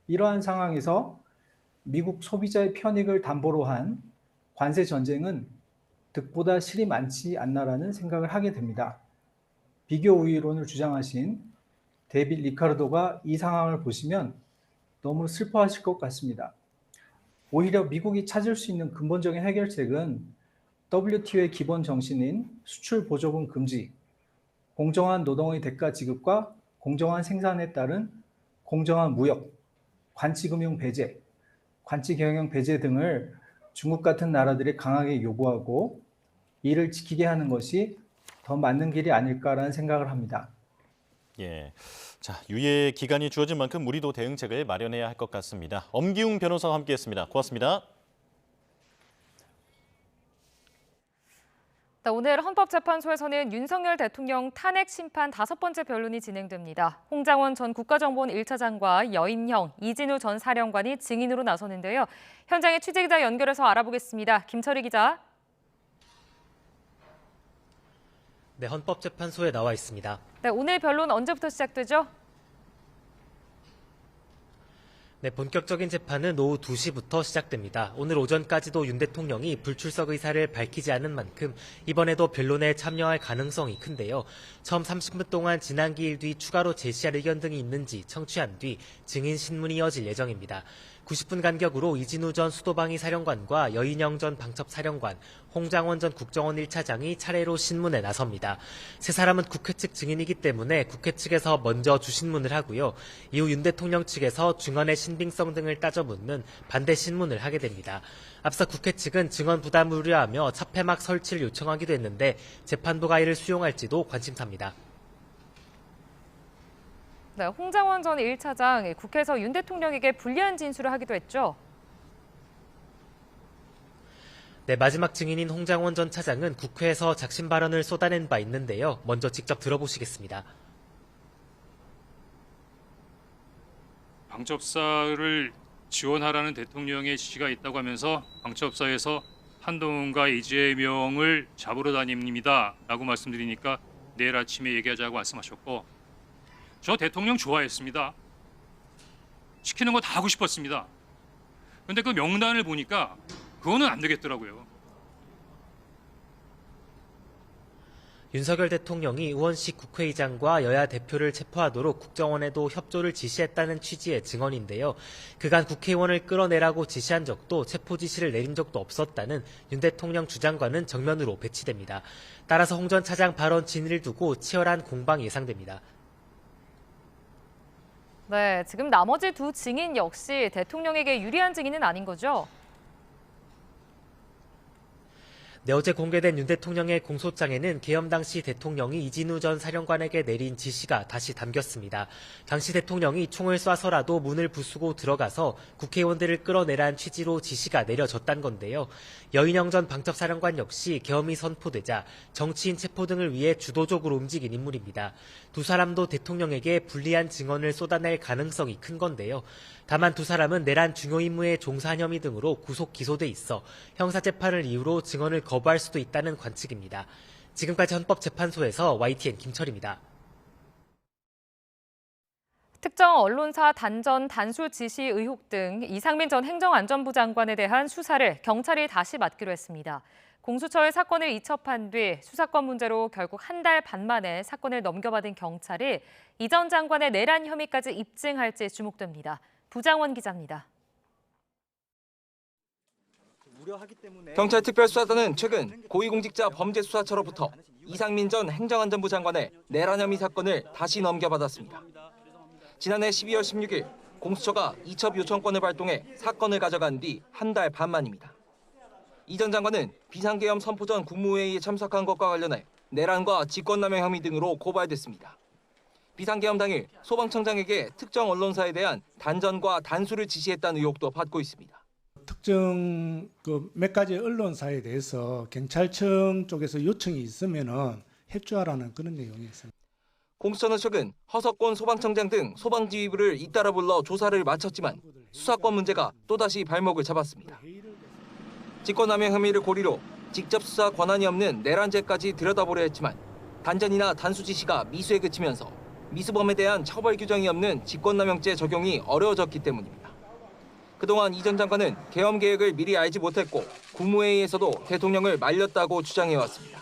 이러한 상황에서 미국 소비자의 편익을 담보로 한 관세 전쟁은 득보다 실이 많지 않나라는 생각을 하게 됩니다. 비교 우위론을 주장하신 데이빗 리카르도가 이 상황을 보시면 너무 슬퍼하실 것 같습니다. 오히려 미국이 찾을 수 있는 근본적인 해결책은 WTO의 기본 정신인 수출 보조금 금지, 공정한 노동의 대가 지급과 공정한 생산에 따른 공정한 무역, 관치금융 배제, 관치경영 배제 등을 중국 같은 나라들이 강하게 요구하고 이를 지키게 하는 것이 더 맞는 길이 아닐까라는 생각을 합니다. 예. 자, 유예 기간이 주어진 만큼 우리도 대응책을 마련해야 할 것 같습니다. 엄기웅 변호사와 함께했습니다. 고맙습니다. 오늘 헌법재판소에서는 윤석열 대통령 탄핵 심판 5번째 변론이 진행됩니다. 홍장원 전 국가정보원 1차장과 여인형, 이진우 전 사령관이 증인으로 나서는데요. 현장에 취재기자 연결해서 알아보겠습니다. 김철희 기자. 네, 헌법재판소에 나와 있습니다. 네, 오늘 변론 언제부터 시작되죠? 네, 본격적인 재판은 오후 2시부터 시작됩니다. 오늘 오전까지도 윤 대통령이 불출석 의사를 밝히지 않은 만큼 이번에도 변론에 참여할 가능성이 큰데요. 처음 30분 동안 지난 기일 뒤 추가로 제시할 의견 등이 있는지 청취한 뒤 증인 신문이 이어질 예정입니다. 90분 간격으로 이진우 전 수도방위 사령관과 여인영 전 방첩사령관, 홍장원 전 국정원 1차장이 차례로 신문에 나섭니다. 세 사람은 국회 측 증인이기 때문에 국회 측에서 먼저 주신문을 하고요. 이후 윤 대통령 측에서 증언의 신빙성 등을 따져 묻는 반대 신문을 하게 됩니다. 앞서 국회 측은 증언 부담을 우려하며 차폐막 설치를 요청하기도 했는데 재판부가 이를 수용할지도 관심사입니다. 네, 홍장원 전 1차장, 국회에서 윤 대통령에게 불리한 진술을 하기도 했죠. 네, 마지막 증인인 홍장원 전 차장은 국회에서 작심 발언을 쏟아낸 바 있는데요. 먼저 직접 들어보시겠습니다. 방첩사를 지원하라는 대통령의 지시가 있다고 하면서 방첩사에서 한동훈과 이재명을 잡으러 다닙니다 라고 말씀드리니까 내일 아침에 얘기하자고 말씀하셨고, 저 대통령 좋아했습니다. 시키는 거 다 하고 싶었습니다. 그런데 그 명단을 보니까 그거는 안 되겠더라고요. 윤석열 대통령이 의원식 국회의장과 여야 대표를 체포하도록 국정원에도 협조를 지시했다는 취지의 증언인데요. 그간 국회의원을 끌어내라고 지시한 적도 체포 지시를 내린 적도 없었다는 윤 대통령 주장과는 정면으로 배치됩니다. 따라서 홍 전 차장 발언 진위를 두고 치열한 공방 예상됩니다. 네, 지금 나머지 두 증인 역시 대통령에게 유리한 증인은 아닌 거죠? 네, 어제 공개된 윤 대통령의 공소장에는 계엄 당시 대통령이 이진우 전 사령관에게 내린 지시가 다시 담겼습니다. 당시 대통령이 총을 쏴서라도 문을 부수고 들어가서 국회의원들을 끌어내란 취지로 지시가 내려졌단 건데요. 여인영 전 방첩사령관 역시 계엄이 선포되자 정치인 체포 등을 위해 주도적으로 움직인 인물입니다. 두 사람도 대통령에게 불리한 증언을 쏟아낼 가능성이 큰 건데요. 다만 두 사람은 내란 중요 임무에 종사한 혐의 등으로 구속 기소돼 있어 형사재판을 이유로 증언을 거부할 수도 있다는 관측입니다. 지금까지 헌법재판소에서 YTN 김철입니다. 특정 언론사 단전 단수 지시 의혹 등 이상민 전 행정안전부 장관에 대한 수사를 경찰이 다시 맡기로 했습니다. 공수처에 사건을 이첩한 뒤 수사권 문제로 결국 한 달 반 만에 사건을 넘겨받은 경찰이 이 전 장관의 내란 혐의까지 입증할지 주목됩니다. 부장원 기자입니다. 경찰 특별수사단은 최근 고위공직자 범죄수사처로부터 이상민 전 행정안전부 장관의 내란 혐의 사건을 다시 넘겨받았습니다. 지난해 12월 16일 공수처가 이첩 요청권을 발동해 사건을 가져간 뒤 한 달 반 만입니다. 이 전 장관은 비상계엄 선포 전 국무회의에 참석한 것과 관련해 내란과 직권남용 혐의 등으로 고발됐습니다. 비상계엄 당일 소방청장에게 특정 언론사에 대한 단전과 단수를 지시했다는 의혹도 받고 있습니다. 특정 몇 가지 언론사에 대해서 경찰청 쪽에서 요청이 있으면은 협조하라는 그런 내용이 있습니다. 공수처는 최근 허석권 소방청장 등 소방지휘부를 잇따라 불러 조사를 마쳤지만 수사권 문제가 또다시 발목을 잡았습니다. 직권남용 혐의를 고리로 직접 수사 권한이 없는 내란죄까지 들여다보려 했지만 단전이나 단수 지시가 미수에 그치면서 미수범에 대한 처벌 규정이 없는 직권남용죄 적용이 어려워졌기 때문입니다. 그동안 이 전 장관은 계엄 계획을 미리 알지 못했고 국무회의에서도 대통령을 말렸다고 주장해왔습니다.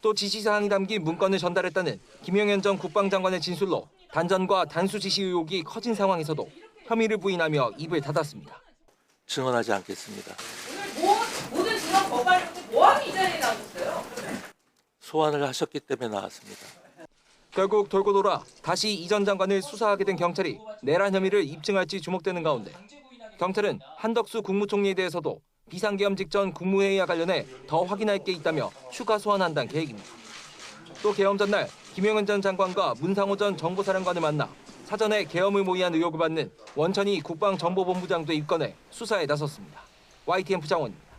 또 지시사항이 담긴 문건을 전달했다는 김용현 전 국방장관의 진술로 단전과 단수 지시 의혹이 커진 상황에서도 혐의를 부인하며 입을 닫았습니다. 증언하지 않겠습니다. 모든 증언 거부하려고 뭐하러 이 자리에 나오셨어요? 소환을 하셨기 때문에 나왔습니다. 결국 돌고 돌아 다시 이 전 장관을 수사하게 된 경찰이 내란 혐의를 입증할지 주목되는 가운데 경찰은 한덕수 국무총리에 대해서도 비상계엄 직전 국무회의와 관련해 더 확인할 게 있다며 추가 소환한다는 계획입니다. 또 계엄 전날 김영은 전 장관과 문상호 전 정보사령관을 만나 사전에 계엄을 모의한 의혹을 받는 원천희 국방정보본부장도 입건해 수사에 나섰습니다. YTN 부장원입니다.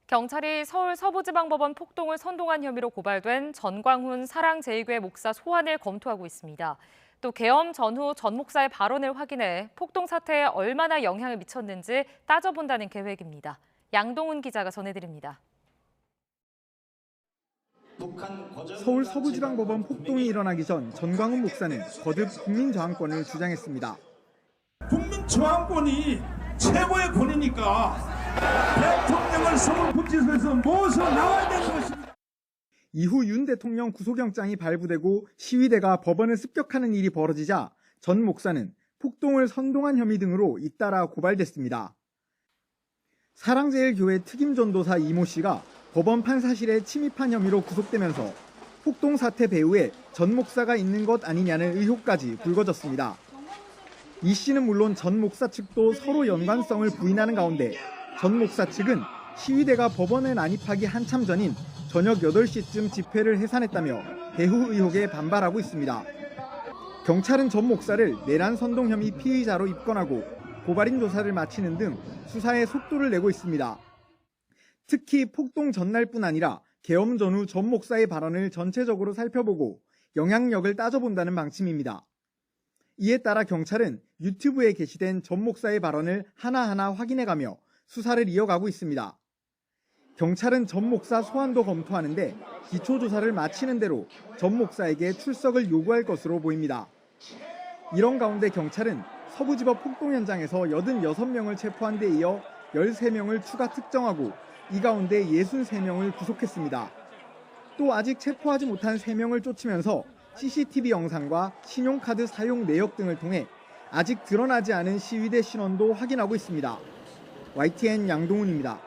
경찰이 서울 서부지방법원 폭동을 선동한 혐의로 고발된 전광훈 사랑제일교회 목사 소환을 검토하고 있습니다. 또 계엄 전후 전 목사의 발언을 확인해 폭동 사태에 얼마나 영향을 미쳤는지 따져본다는 계획입니다. 양동훈 기자가 전해드립니다. 서울 서부지방법원 폭동이 일어나기 전 전광훈 목사는 거듭 국민저항권을 주장했습니다. 국민저항권이 최고의 권위니까 대통령을 서울구치소에서 모셔 나와야 되는 것입니다. 이후 윤 대통령 구속영장이 발부되고 시위대가 법원을 습격하는 일이 벌어지자 전 목사는 폭동을 선동한 혐의 등으로 잇따라 고발됐습니다. 사랑제일교회 특임전도사 이모 씨가 법원 판사실에 침입한 혐의로 구속되면서 폭동 사태 배후에 전 목사가 있는 것 아니냐는 의혹까지 불거졌습니다. 이 씨는 물론 전 목사 측도 서로 연관성을 부인하는 가운데 전 목사 측은 시위대가 법원에 난입하기 한참 전인 저녁 8시쯤 집회를 해산했다며 배후 의혹에 반발하고 있습니다. 경찰은 전 목사를 내란 선동 혐의 피의자로 입건하고 고발인 조사를 마치는 등 수사에 속도를 내고 있습니다. 특히 폭동 전날뿐 아니라 계엄 전후 전 목사의 발언을 전체적으로 살펴보고 영향력을 따져본다는 방침입니다. 이에 따라 경찰은 유튜브에 게시된 전 목사의 발언을 하나하나 확인해가며 수사를 이어가고 있습니다. 경찰은 전 목사 소환도 검토하는데 기초조사를 마치는 대로 전 목사에게 출석을 요구할 것으로 보입니다. 이런 가운데 경찰은 서부지법 폭동 현장에서 86명을 체포한 데 이어 13명을 추가 특정하고 이 가운데 63명을 구속했습니다. 또 아직 체포하지 못한 3명을 쫓으면서 CCTV 영상과 신용카드 사용 내역 등을 통해 아직 드러나지 않은 시위대 신원도 확인하고 있습니다. YTN 양동훈입니다.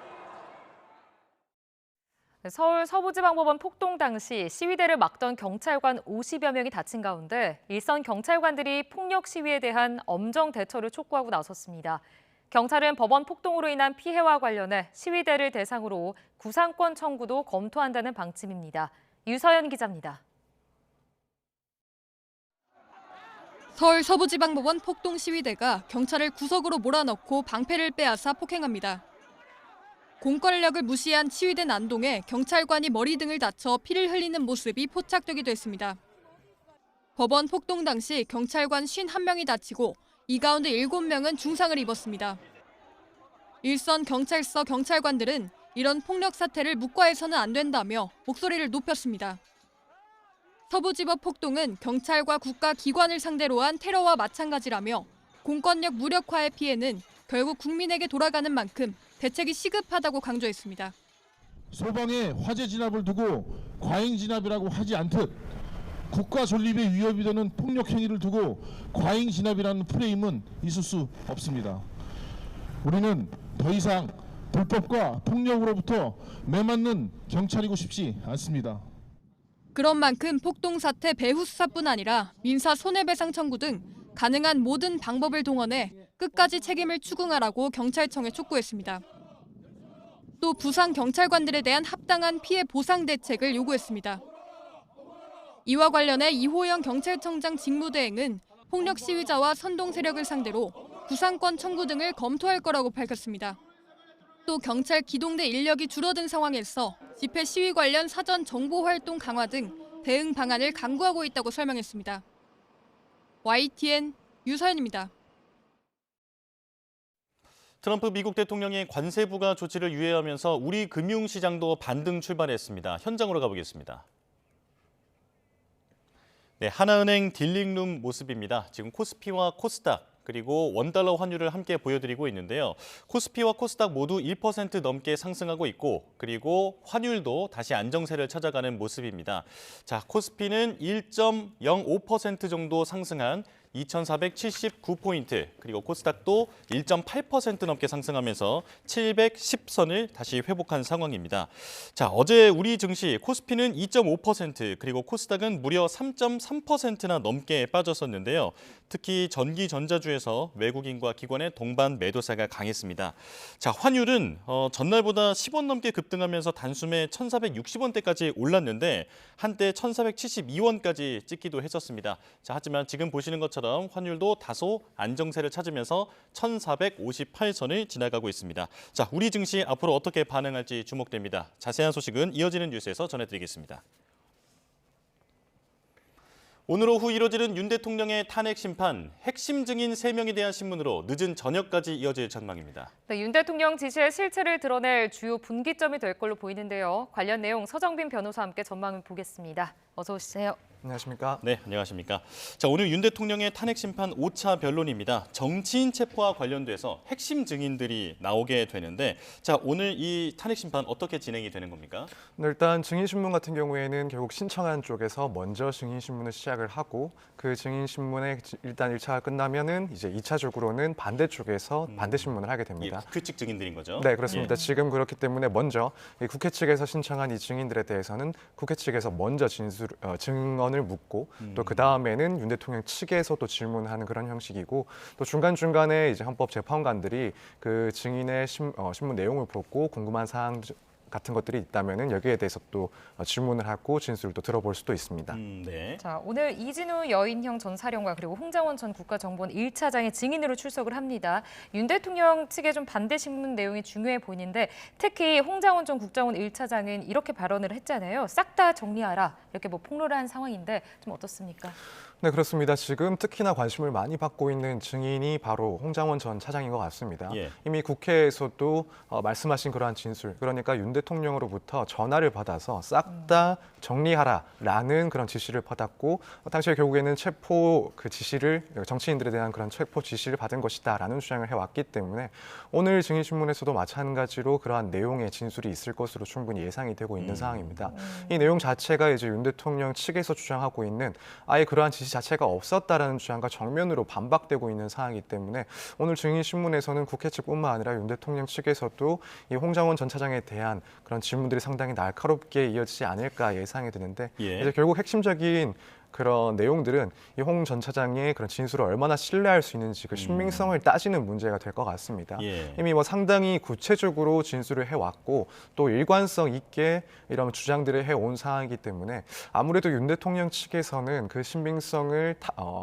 서울 서부지방법원 폭동 당시 시위대를 막던 경찰관 50여 명이 다친 가운데 일선 경찰관들이 폭력 시위에 대한 엄정 대처를 촉구하고 나섰습니다. 경찰은 법원 폭동으로 인한 피해와 관련해 시위대를 대상으로 구상권 청구도 검토한다는 방침입니다. 유서연 기자입니다. 서울 서부지방법원 폭동 시위대가 경찰을 구석으로 몰아넣고 방패를 빼앗아 폭행합니다. 공권력을 무시한 시위대 난동에 경찰관이 머리 등을 다쳐 피를 흘리는 모습이 포착되기도 했습니다. 법원 폭동 당시 경찰관 51명이 다치고 이 가운데 7명은 중상을 입었습니다. 일선 경찰서 경찰관들은 이런 폭력 사태를 묵과해서는 안 된다며 목소리를 높였습니다. 서부지법 폭동은 경찰과 국가기관을 상대로 한 테러와 마찬가지라며 공권력 무력화의 피해는 결국 국민에게 돌아가는 만큼 대책이 시급하다고 강조했습니다. 소방에 화재 진압을 두고 과잉 진압이라고 하지 않듯 국가 존립에 위협이 되는 폭력 행위를 두고 과잉 진압이라는 프레임은 있을 수 없습니다. 우리는 더 이상 불법과 폭력으로부터 매맞는 경찰이고 싶지 않습니다. 그런 만큼 폭동 사태 배후 수사뿐 아니라 민사 손해배상 청구 등 가능한 모든 방법을 동원해 끝까지 책임을 추궁하라고 경찰청에 촉구했습니다. 또 부상 경찰관들에 대한 합당한 피해 보상 대책을 요구했습니다. 이와 관련해 이호영 경찰청장 직무대행은 폭력 시위자와 선동 세력을 상대로 구상권 청구 등을 검토할 거라고 밝혔습니다. 또 경찰 기동대 인력이 줄어든 상황에서 집회 시위 관련 사전 정보 활동 강화 등 대응 방안을 강구하고 있다고 설명했습니다. YTN 유서연입니다. 트럼프 미국 대통령이 관세 부과 조치를 유예하면서 우리 금융시장도 반등 출발했습니다. 현장으로 가보겠습니다. 네, 하나은행 딜링룸 모습입니다. 지금 코스피와 코스닥 그리고 원달러 환율을 함께 보여드리고 있는데요. 코스피와 코스닥 모두 1% 넘게 상승하고 있고 그리고 환율도 다시 안정세를 찾아가는 모습입니다. 자, 코스피는 1.05% 정도 상승한 2,479포인트, 그리고 코스닥도 1.8% 넘게 상승하면서 710선을 다시 회복한 상황입니다. 자, 어제 우리 증시 코스피는 2.5%, 그리고 코스닥은 무려 3.3%나 넘게 빠졌었는데요. 특히 전기 전자주에서 외국인과 기관의 동반 매도세가 강했습니다. 자, 환율은 전날보다 10원 넘게 급등하면서 단숨에 1,460원대까지 올랐는데 한때 1,472원까지 찍기도 했었습니다. 자, 하지만 지금 보시는 것처럼 환율도 다소 안정세를 찾으면서 1,458선을 지나가고 있습니다. 자, 우리 증시 앞으로 어떻게 반응할지 주목됩니다. 자세한 소식은 이어지는 뉴스에서 전해드리겠습니다. 오늘 오후 이뤄지는 윤 대통령의 탄핵 심판, 핵심 증인 3명에 대한 신문으로 늦은 저녁까지 이어질 전망입니다. 네, 윤 대통령 지시의 실체를 드러낼 주요 분기점이 될 걸로 보이는데요. 관련 내용 서정빈 변호사와 함께 전망을 보겠습니다. 어서 오세요. 안녕하십니까? 네, 안녕하십니까? 자, 오늘 윤 대통령의 탄핵 심판 5차 변론입니다. 정치인 체포와 관련돼서 핵심 증인들이 나오게 되는데, 자, 오늘 이 탄핵 심판 어떻게 진행이 되는 겁니까? 일단 증인 신문 같은 경우에는 결국 신청한 쪽에서 먼저 증인 신문을 시작을 하고 그 증인 신문에 일단 1차가 끝나면은 이제 2차적으로는 반대쪽에서 반대 신문을 하게 됩니다. 국회 측 증인들인 거죠? 네, 그렇습니다. 예. 지금 그렇기 때문에 먼저 이 국회 측에서 신청한 이 증인들에 대해서는 국회 측에서 먼저 증언을 묻고 또 그 다음에는 윤 대통령 측에서 또 질문하는 그런 형식이고 또 중간중간에 이제 헌법재판관들이 그 증인의 신문 내용을 보고 궁금한 사항 같은 것들이 있다면은 여기에 대해서 또 질문을 하고 진술을 또 들어볼 수도 있습니다. 네. 자, 오늘 이진우 여인형 전 사령관 그리고 홍장원 전 국가정보원 1차장의 증인으로 출석을 합니다. 윤 대통령 측의 좀 반대 신문 내용이 중요해 보이는데 특히 홍장원 전 국정원 1차장은 이렇게 발언을 했잖아요. 싹 다 정리하라 이렇게 뭐 폭로를 한 상황인데 좀 어떻습니까? 네, 그렇습니다. 지금 특히나 관심을 많이 받고 있는 증인이 바로 홍장원 전 차장인 것 같습니다. 예. 이미 국회에서도 말씀하신 그러한 진술, 그러니까 윤 대통령으로부터 전화를 받아서 싹 다 정리하라라는 그런 지시를 받았고 당시에 결국에는 체포 그 지시를 정치인들에 대한 그런 체포 지시를 받은 것이다라는 주장을 해왔기 때문에 오늘 증인 신문에서도 마찬가지로 그러한 내용의 진술이 있을 것으로 충분히 예상이 되고 있는 상황입니다. 이 내용 자체가 이제 윤 대통령 측에서 주장하고 있는 아예 그러한 지시 자체가 없었다라는 주장과 정면으로 반박되고 있는 상황이기 때문에 오늘 증인 신문에서는 국회 측뿐만 아니라 윤 대통령 측에서도 이 홍장원 전 차장에 대한 그런 질문들이 상당히 날카롭게 이어지지 않을까 예상이 드는데 예. 이제 결국 핵심적인 그런 내용들은 이 홍 전 차장의 그런 진술을 얼마나 신뢰할 수 있는지 그 신빙성을 따지는 문제가 될 것 같습니다. 예. 이미 뭐 상당히 구체적으로 진술을 해왔고 또 일관성 있게 이런 주장들을 해온 상황이기 때문에 아무래도 윤 대통령 측에서는 그 신빙성을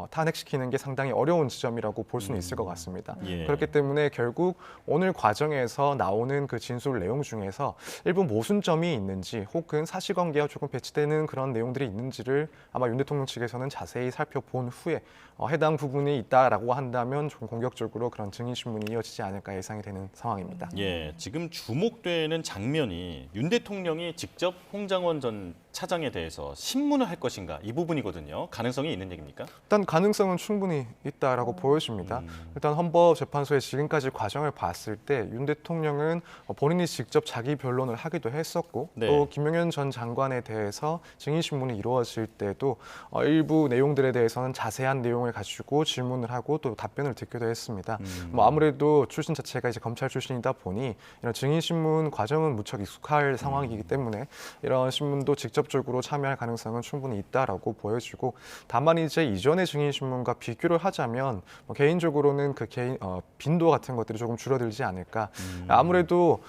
탄핵시키는 게 상당히 어려운 지점이라고 볼 수는 있을 것 같습니다. 예. 그렇기 때문에 결국 오늘 과정에서 나오는 그 진술 내용 중에서 일부 모순점이 있는지 혹은 사실관계와 조금 배치되는 그런 내용들이 있는지를 아마 윤 대통령 측에서는 자세히 살펴본 후에 해당 부분이 있다라고 한다면 좀 공격적으로 그런 증인 신문이 이어지지 않을까 예상이 되는 상황입니다. 예, 지금 주목되는 장면이 윤 대통령이 직접 홍장원 전 차장에 대해서 신문을 할 것인가 이 부분이거든요. 가능성이 있는 얘기입니까? 일단 가능성은 충분히 있다라고 보여집니다. 일단 헌법재판소의 지금까지 과정을 봤을 때 윤 대통령은 본인이 직접 자기 변론을 하기도 했었고 네. 또 김용현 전 장관에 대해서 증인 신문이 이루어질 때도 일부 내용들에 대해서는 자세한 내용을 가지고 질문을 하고 또 답변을 듣기도 했습니다. 뭐 아무래도 출신 자체가 이제 검찰 출신이다 보니 이런 증인 신문 과정은 무척 익숙할 상황이기 때문에 이런 신문도 직접적으로 참여할 가능성은 충분히 있다라고 보여지고 다만 이제 이전의 증인 신문과 비교를 하자면 뭐 개인적으로는 그 빈도 같은 것들이 조금 줄어들지 않을까. 아무래도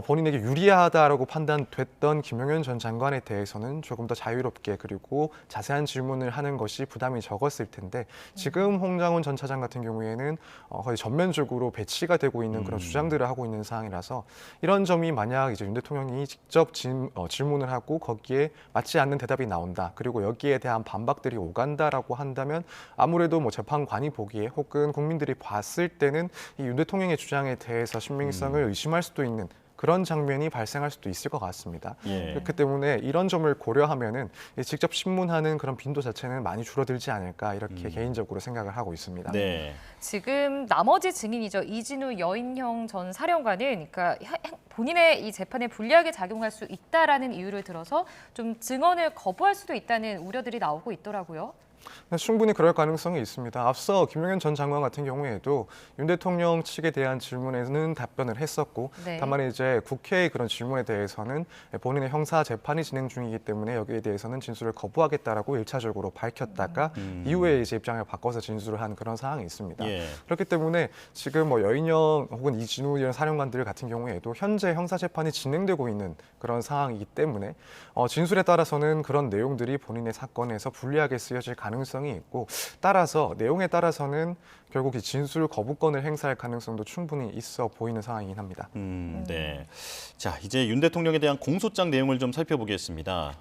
본인에게 유리하다라고 판단됐던 김용현 전 장관에 대해서는 조금 더 자유롭게 그리고 자세한 질문을 하는 것이 부담이 적었을 텐데 지금 홍장원 전 차장 같은 경우에는 거의 전면적으로 배치가 되고 있는 그런 주장들을 하고 있는 상황이라서 이런 점이 만약 이제 윤 대통령이 직접 질문을 하고 거기에 맞지 않는 대답이 나온다 그리고 여기에 대한 반박들이 오간다라고 한다면 아무래도 뭐 재판관이 보기에 혹은 국민들이 봤을 때는 이 윤 대통령의 주장에 대해서 신빙성을 의심할 수도 있는 그런 장면이 발생할 수도 있을 것 같습니다. 예. 그렇기 때문에 이런 점을 고려하면은 직접 신문하는 그런 빈도 자체는 많이 줄어들지 않을까 이렇게 개인적으로 생각을 하고 있습니다. 네. 지금 나머지 증인이죠. 이진우 여인형 전 사령관은 그러니까 본인의 이 재판에 불리하게 작용할 수 있다라는 이유를 들어서 좀 증언을 거부할 수도 있다는 우려들이 나오고 있더라고요. 충분히 그럴 가능성이 있습니다. 앞서 김용현 전 장관 같은 경우에도 윤 대통령 측에 대한 질문에는 답변을 했었고 네. 다만 이제 국회의 그런 질문에 대해서는 본인의 형사 재판이 진행 중이기 때문에 여기에 대해서는 진술을 거부하겠다라고 1차적으로 밝혔다가 이후에 이제 입장을 바꿔서 진술을 한 그런 상황이 있습니다. 예. 그렇기 때문에 지금 뭐 여인영 혹은 이진우 이런 사령관들 같은 경우에도 현재 형사 재판이 진행되고 있는 그런 상황이기 때문에 진술에 따라서는 그런 내용들이 본인의 사건에서 불리하게 쓰여질 가능성이 있고 따라서 내용에 따라서는 결국 이 진술 거부권을 행사할 가능성도 충분히 있어 보이는 상황이긴 합니다. 네. 자, 이제 윤 대통령에 대한 공소장 내용을 좀 살펴보겠습니다.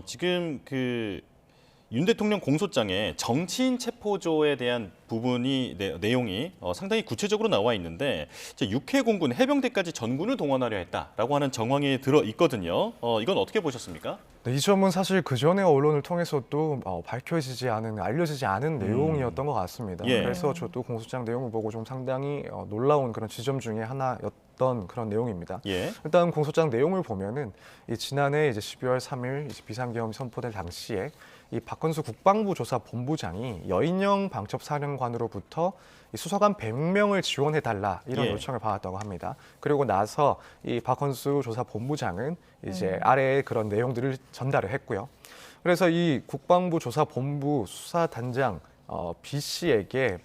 지금 윤 대통령 공소장에 정치인 체포조에 대한 부분이 내용이 상당히 구체적으로 나와 있는데 육해 공군 해병대까지 전군을 동원하려 했다라고 하는 정황이 들어 있거든요. 이건 어떻게 보셨습니까? 네, 이 점은 사실 그 전에 언론을 통해서도 알려지지 않은 내용이었던 것 같습니다. 예. 그래서 저도 공소장 내용을 보고 좀 상당히 놀라운 그런 지점 중에 하나였던 그런 내용입니다. 예. 일단 공소장 내용을 보면은 지난해 이제 12월 3일 비상계엄이 선포될 당시에 이 박헌수 국방부 조사본부장이 여인영 방첩사령관으로부터 이 수사관 100명을 지원해달라 이런 예. 요청을 받았다고 합니다. 그리고 나서 이 박헌수 조사본부장은 이제 아래의 그런 내용들을 전달을 했고요. 그래서 이 국방부 조사본부 수사단장 B 씨에게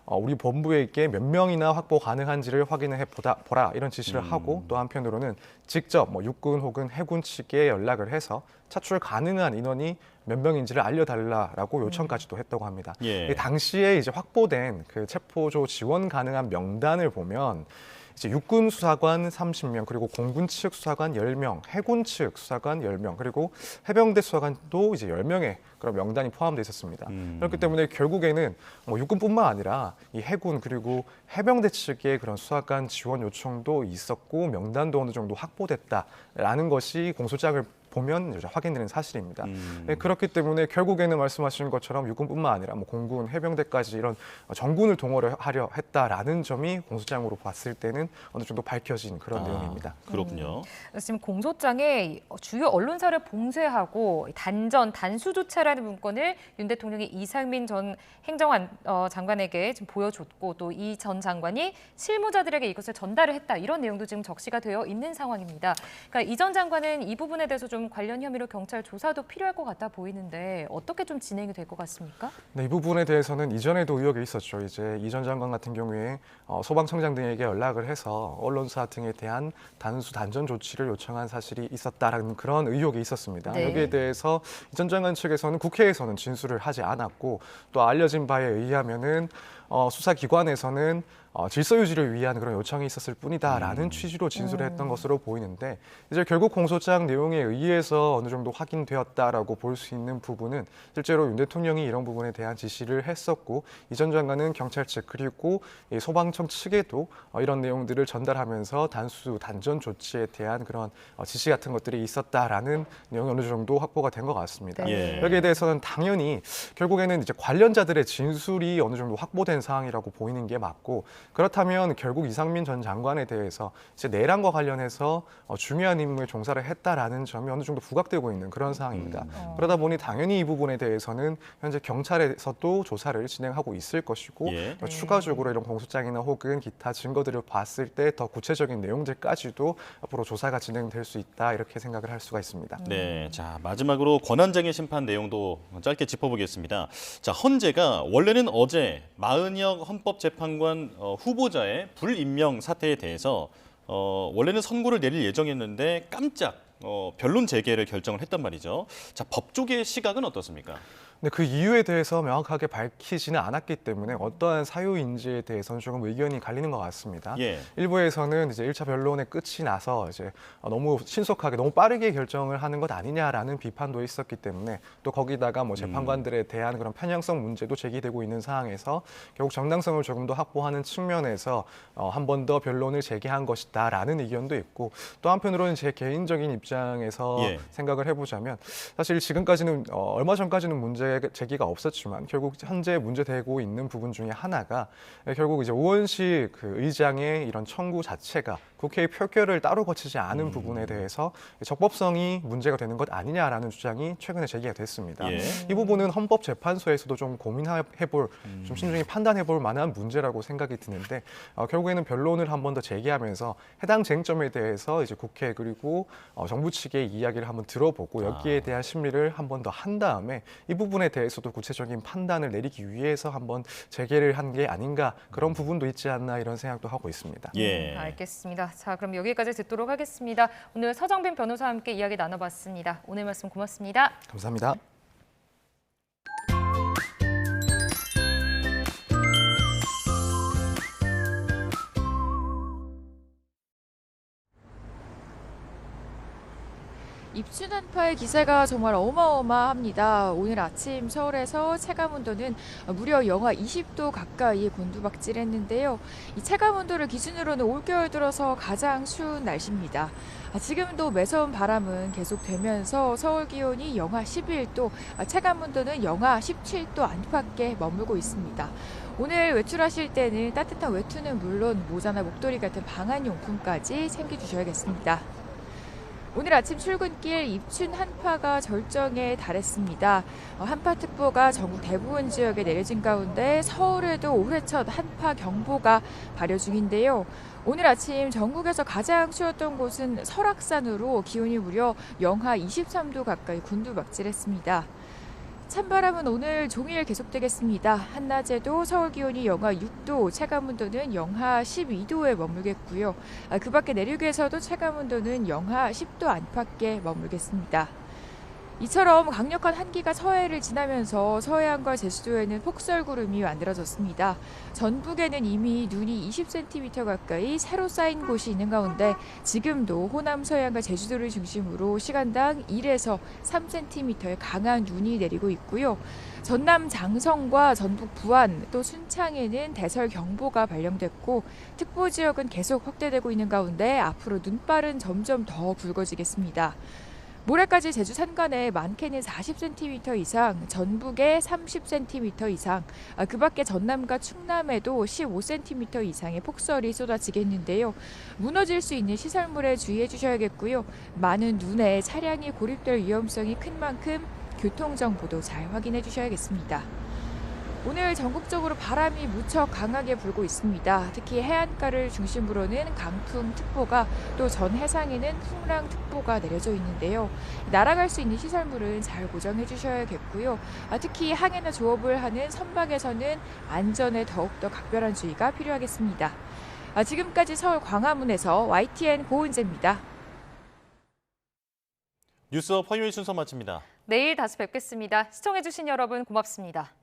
우리 본부에게 몇 명이나 확보 가능한지를 확인해 보라 이런 지시를 하고 또 한편으로는 직접 육군 혹은 해군 측에 연락을 해서 차출 가능한 인원이 몇 명인지를 알려달라라고 요청까지도 했다고 합니다. 예. 당시에 이제 확보된 그 체포조 지원 가능한 명단을 보면 이제 육군 수사관 30명, 그리고 공군 측 수사관 10명, 해군 측 수사관 10명, 그리고 해병대 수사관도 이제 10명의 그런 명단이 포함되어 있었습니다. 그렇기 때문에 결국에는 육군뿐만 아니라 이 해군 그리고 해병대 측의 그런 수사관 지원 요청도 있었고 명단도 어느 정도 확보됐다라는 것이 공소장을 보면 이제 확인되는 사실입니다. 네, 그렇기 때문에 결국에는 말씀하신 것처럼 육군뿐만 아니라 공군, 해병대까지 이런 전군을 동원하려 했다라는 점이 공소장으로 봤을 때는 어느 정도 밝혀진 그런 내용입니다. 그렇군요. 지금 공소장에 주요 언론사를 봉쇄하고 단수 조치라는 문건을 윤 대통령이 이상민 전 행정장관에게 지금 보여줬고 또 이 전 장관이 실무자들에게 이것을 전달을 했다 이런 내용도 지금 적시가 되어 있는 상황입니다. 그러니까 이 전 장관은 이 부분에 대해서 좀 관련 혐의로 경찰 조사도 필요할 것 같아 보이는데 어떻게 좀 진행이 될 것 같습니까? 네, 이 부분에 대해서는 이전에도 의혹이 있었죠. 이제 이 전 장관 같은 경우에 소방청장 등에게 연락을 해서 언론사 등에 대한 단전 조치를 요청한 사실이 있었다라는 그런 의혹이 있었습니다. 네. 여기에 대해서 이 전 장관 측에서는 국회에서는 진술을 하지 않았고 또 알려진 바에 의하면은 수사기관에서는 질서 유지를 위한 그런 요청이 있었을 뿐이다라는 취지로 진술을 했던 것으로 보이는데 이제 결국 공소장 내용에 의해서 어느 정도 확인되었다라고 볼 수 있는 부분은 실제로 윤 대통령이 이런 부분에 대한 지시를 했었고 이 전 장관은 경찰 측 그리고 소방청 측에도 이런 내용들을 전달하면서 단전 조치에 대한 그런 지시 같은 것들이 있었다라는 내용이 어느 정도 확보가 된 것 같습니다. 예. 여기에 대해서는 당연히 결국에는 이제 관련자들의 진술이 어느 정도 확보된 상황이라고 보이는 게 맞고 그렇다면 결국 이상민 전 장관에 대해서 이제 내란과 관련해서 중요한 임무에 종사를 했다라는 점이 어느 정도 부각되고 있는 그런 상황입니다. 그러다 보니 당연히 이 부분에 대해서는 현재 경찰에서도 조사를 진행하고 있을 것이고 예. 추가적으로 이런 공소장이나 혹은 기타 증거들을 봤을 때 더 구체적인 내용들까지도 앞으로 조사가 진행될 수 있다 이렇게 생각을 할 수가 있습니다. 네, 자 마지막으로 권한쟁의 심판 내용도 짧게 짚어보겠습니다. 자 헌재가 원래는 어제 마은혁 헌법재판관 후보자의 불임명 사태에 대해서 원래는 선고를 내릴 예정이었는데 깜짝 변론 재개를 결정을 했단 말이죠. 자 법조계의 시각은 어떻습니까? 네, 그 이유에 대해서 명확하게 밝히지는 않았기 때문에 어떠한 사유인지에 대해서는 조금 의견이 갈리는 것 같습니다. 예. 일부에서는 이제 1차 변론의 끝이 나서 이제 너무 신속하게 너무 빠르게 결정을 하는 것 아니냐라는 비판도 있었기 때문에 또 거기다가 재판관들에 대한 그런 편향성 문제도 제기되고 있는 상황에서 결국 정당성을 조금 더 확보하는 측면에서 한 번 더 변론을 재개한 것이다라는 의견도 있고 또 한편으로는 제 개인적인 입장에서 예. 생각을 해보자면 사실 지금까지는 얼마 전까지는 문제 제기가 없었지만 결국 현재 문제되고 있는 부분 중에 하나가 결국 이제 오원식 그 의장의 이런 청구 자체가 국회의 표결을 따로 거치지 않은 부분에 대해서 적법성이 문제가 되는 것 아니냐라는 주장이 최근에 제기가 됐습니다. 예. 이 부분은 헌법재판소에서도 좀 고민해볼, 좀 신중히 판단해볼 만한 문제라고 생각이 드는데 결국에는 변론을 한 번 더 제기하면서 해당 쟁점에 대해서 이제 국회 그리고 정부 측의 이야기를 한번 들어보고 여기에 대한 심리를 한 번 더 한 다음에 이 부분에 대해서도 구체적인 판단을 내리기 위해서 한번 재개를 한 게 아닌가 그런 부분도 있지 않나 이런 생각도 하고 있습니다. 예. 알겠습니다. 자, 그럼 여기까지 듣도록 하겠습니다. 오늘 서정빈 변호사와 함께 이야기 나눠봤습니다. 오늘 말씀 고맙습니다. 감사합니다. 입춘 한파의 기세가 정말 어마어마합니다. 오늘 아침 서울에서 체감온도는 무려 영하 20도 가까이 곤두박질했는데요. 이 체감온도를 기준으로는 올겨울 들어서 가장 추운 날씨입니다. 지금도 매서운 바람은 계속되면서 서울 기온이 영하 11도, 체감온도는 영하 17도 안팎에 머물고 있습니다. 오늘 외출하실 때는 따뜻한 외투는 물론 모자나 목도리 같은 방한용품까지 챙겨주셔야겠습니다. 오늘 아침 출근길 입춘 한파가 절정에 달했습니다. 한파특보가 전국 대부분 지역에 내려진 가운데 서울에도 올해 첫 한파 경보가 발효 중인데요. 오늘 아침 전국에서 가장 추웠던 곳은 설악산으로 기온이 무려 영하 23도 가까이 곤두박질했습니다. 찬바람은 오늘 종일 계속되겠습니다. 한낮에도 서울 기온이 영하 6도, 체감온도는 영하 12도에 머물겠고요. 그 밖에 내륙에서도 체감온도는 영하 10도 안팎에 머물겠습니다. 이처럼 강력한 한기가 서해를 지나면서 서해안과 제주도에는 폭설구름이 만들어졌습니다. 전북에는 이미 눈이 20cm 가까이 새로 쌓인 곳이 있는 가운데 지금도 호남 서해안과 제주도를 중심으로 시간당 1에서 3cm의 강한 눈이 내리고 있고요. 전남 장성과 전북 부안 또 순창에는 대설경보가 발령됐고 특보 지역은 계속 확대되고 있는 가운데 앞으로 눈발은 점점 더 굵어지겠습니다. 모레까지 제주 산간에 많게는 40cm 이상, 전북에 30cm 이상, 그 밖에 전남과 충남에도 15cm 이상의 폭설이 쏟아지겠는데요. 무너질 수 있는 시설물에 주의해 주셔야겠고요. 많은 눈에 차량이 고립될 위험성이 큰 만큼 교통정보도 잘 확인해 주셔야겠습니다. 오늘 전국적으로 바람이 무척 강하게 불고 있습니다. 특히 해안가를 중심으로는 강풍특보가 또 전 해상에는 풍랑특보가 내려져 있는데요. 날아갈 수 있는 시설물은 잘 고정해 주셔야겠고요. 특히 항해나 조업을 하는 선박에서는 안전에 더욱더 각별한 주의가 필요하겠습니다. 지금까지 서울 광화문에서 YTN 고은재입니다. 뉴스업 화요일 순서 마칩니다. 내일 다시 뵙겠습니다. 시청해주신 여러분 고맙습니다.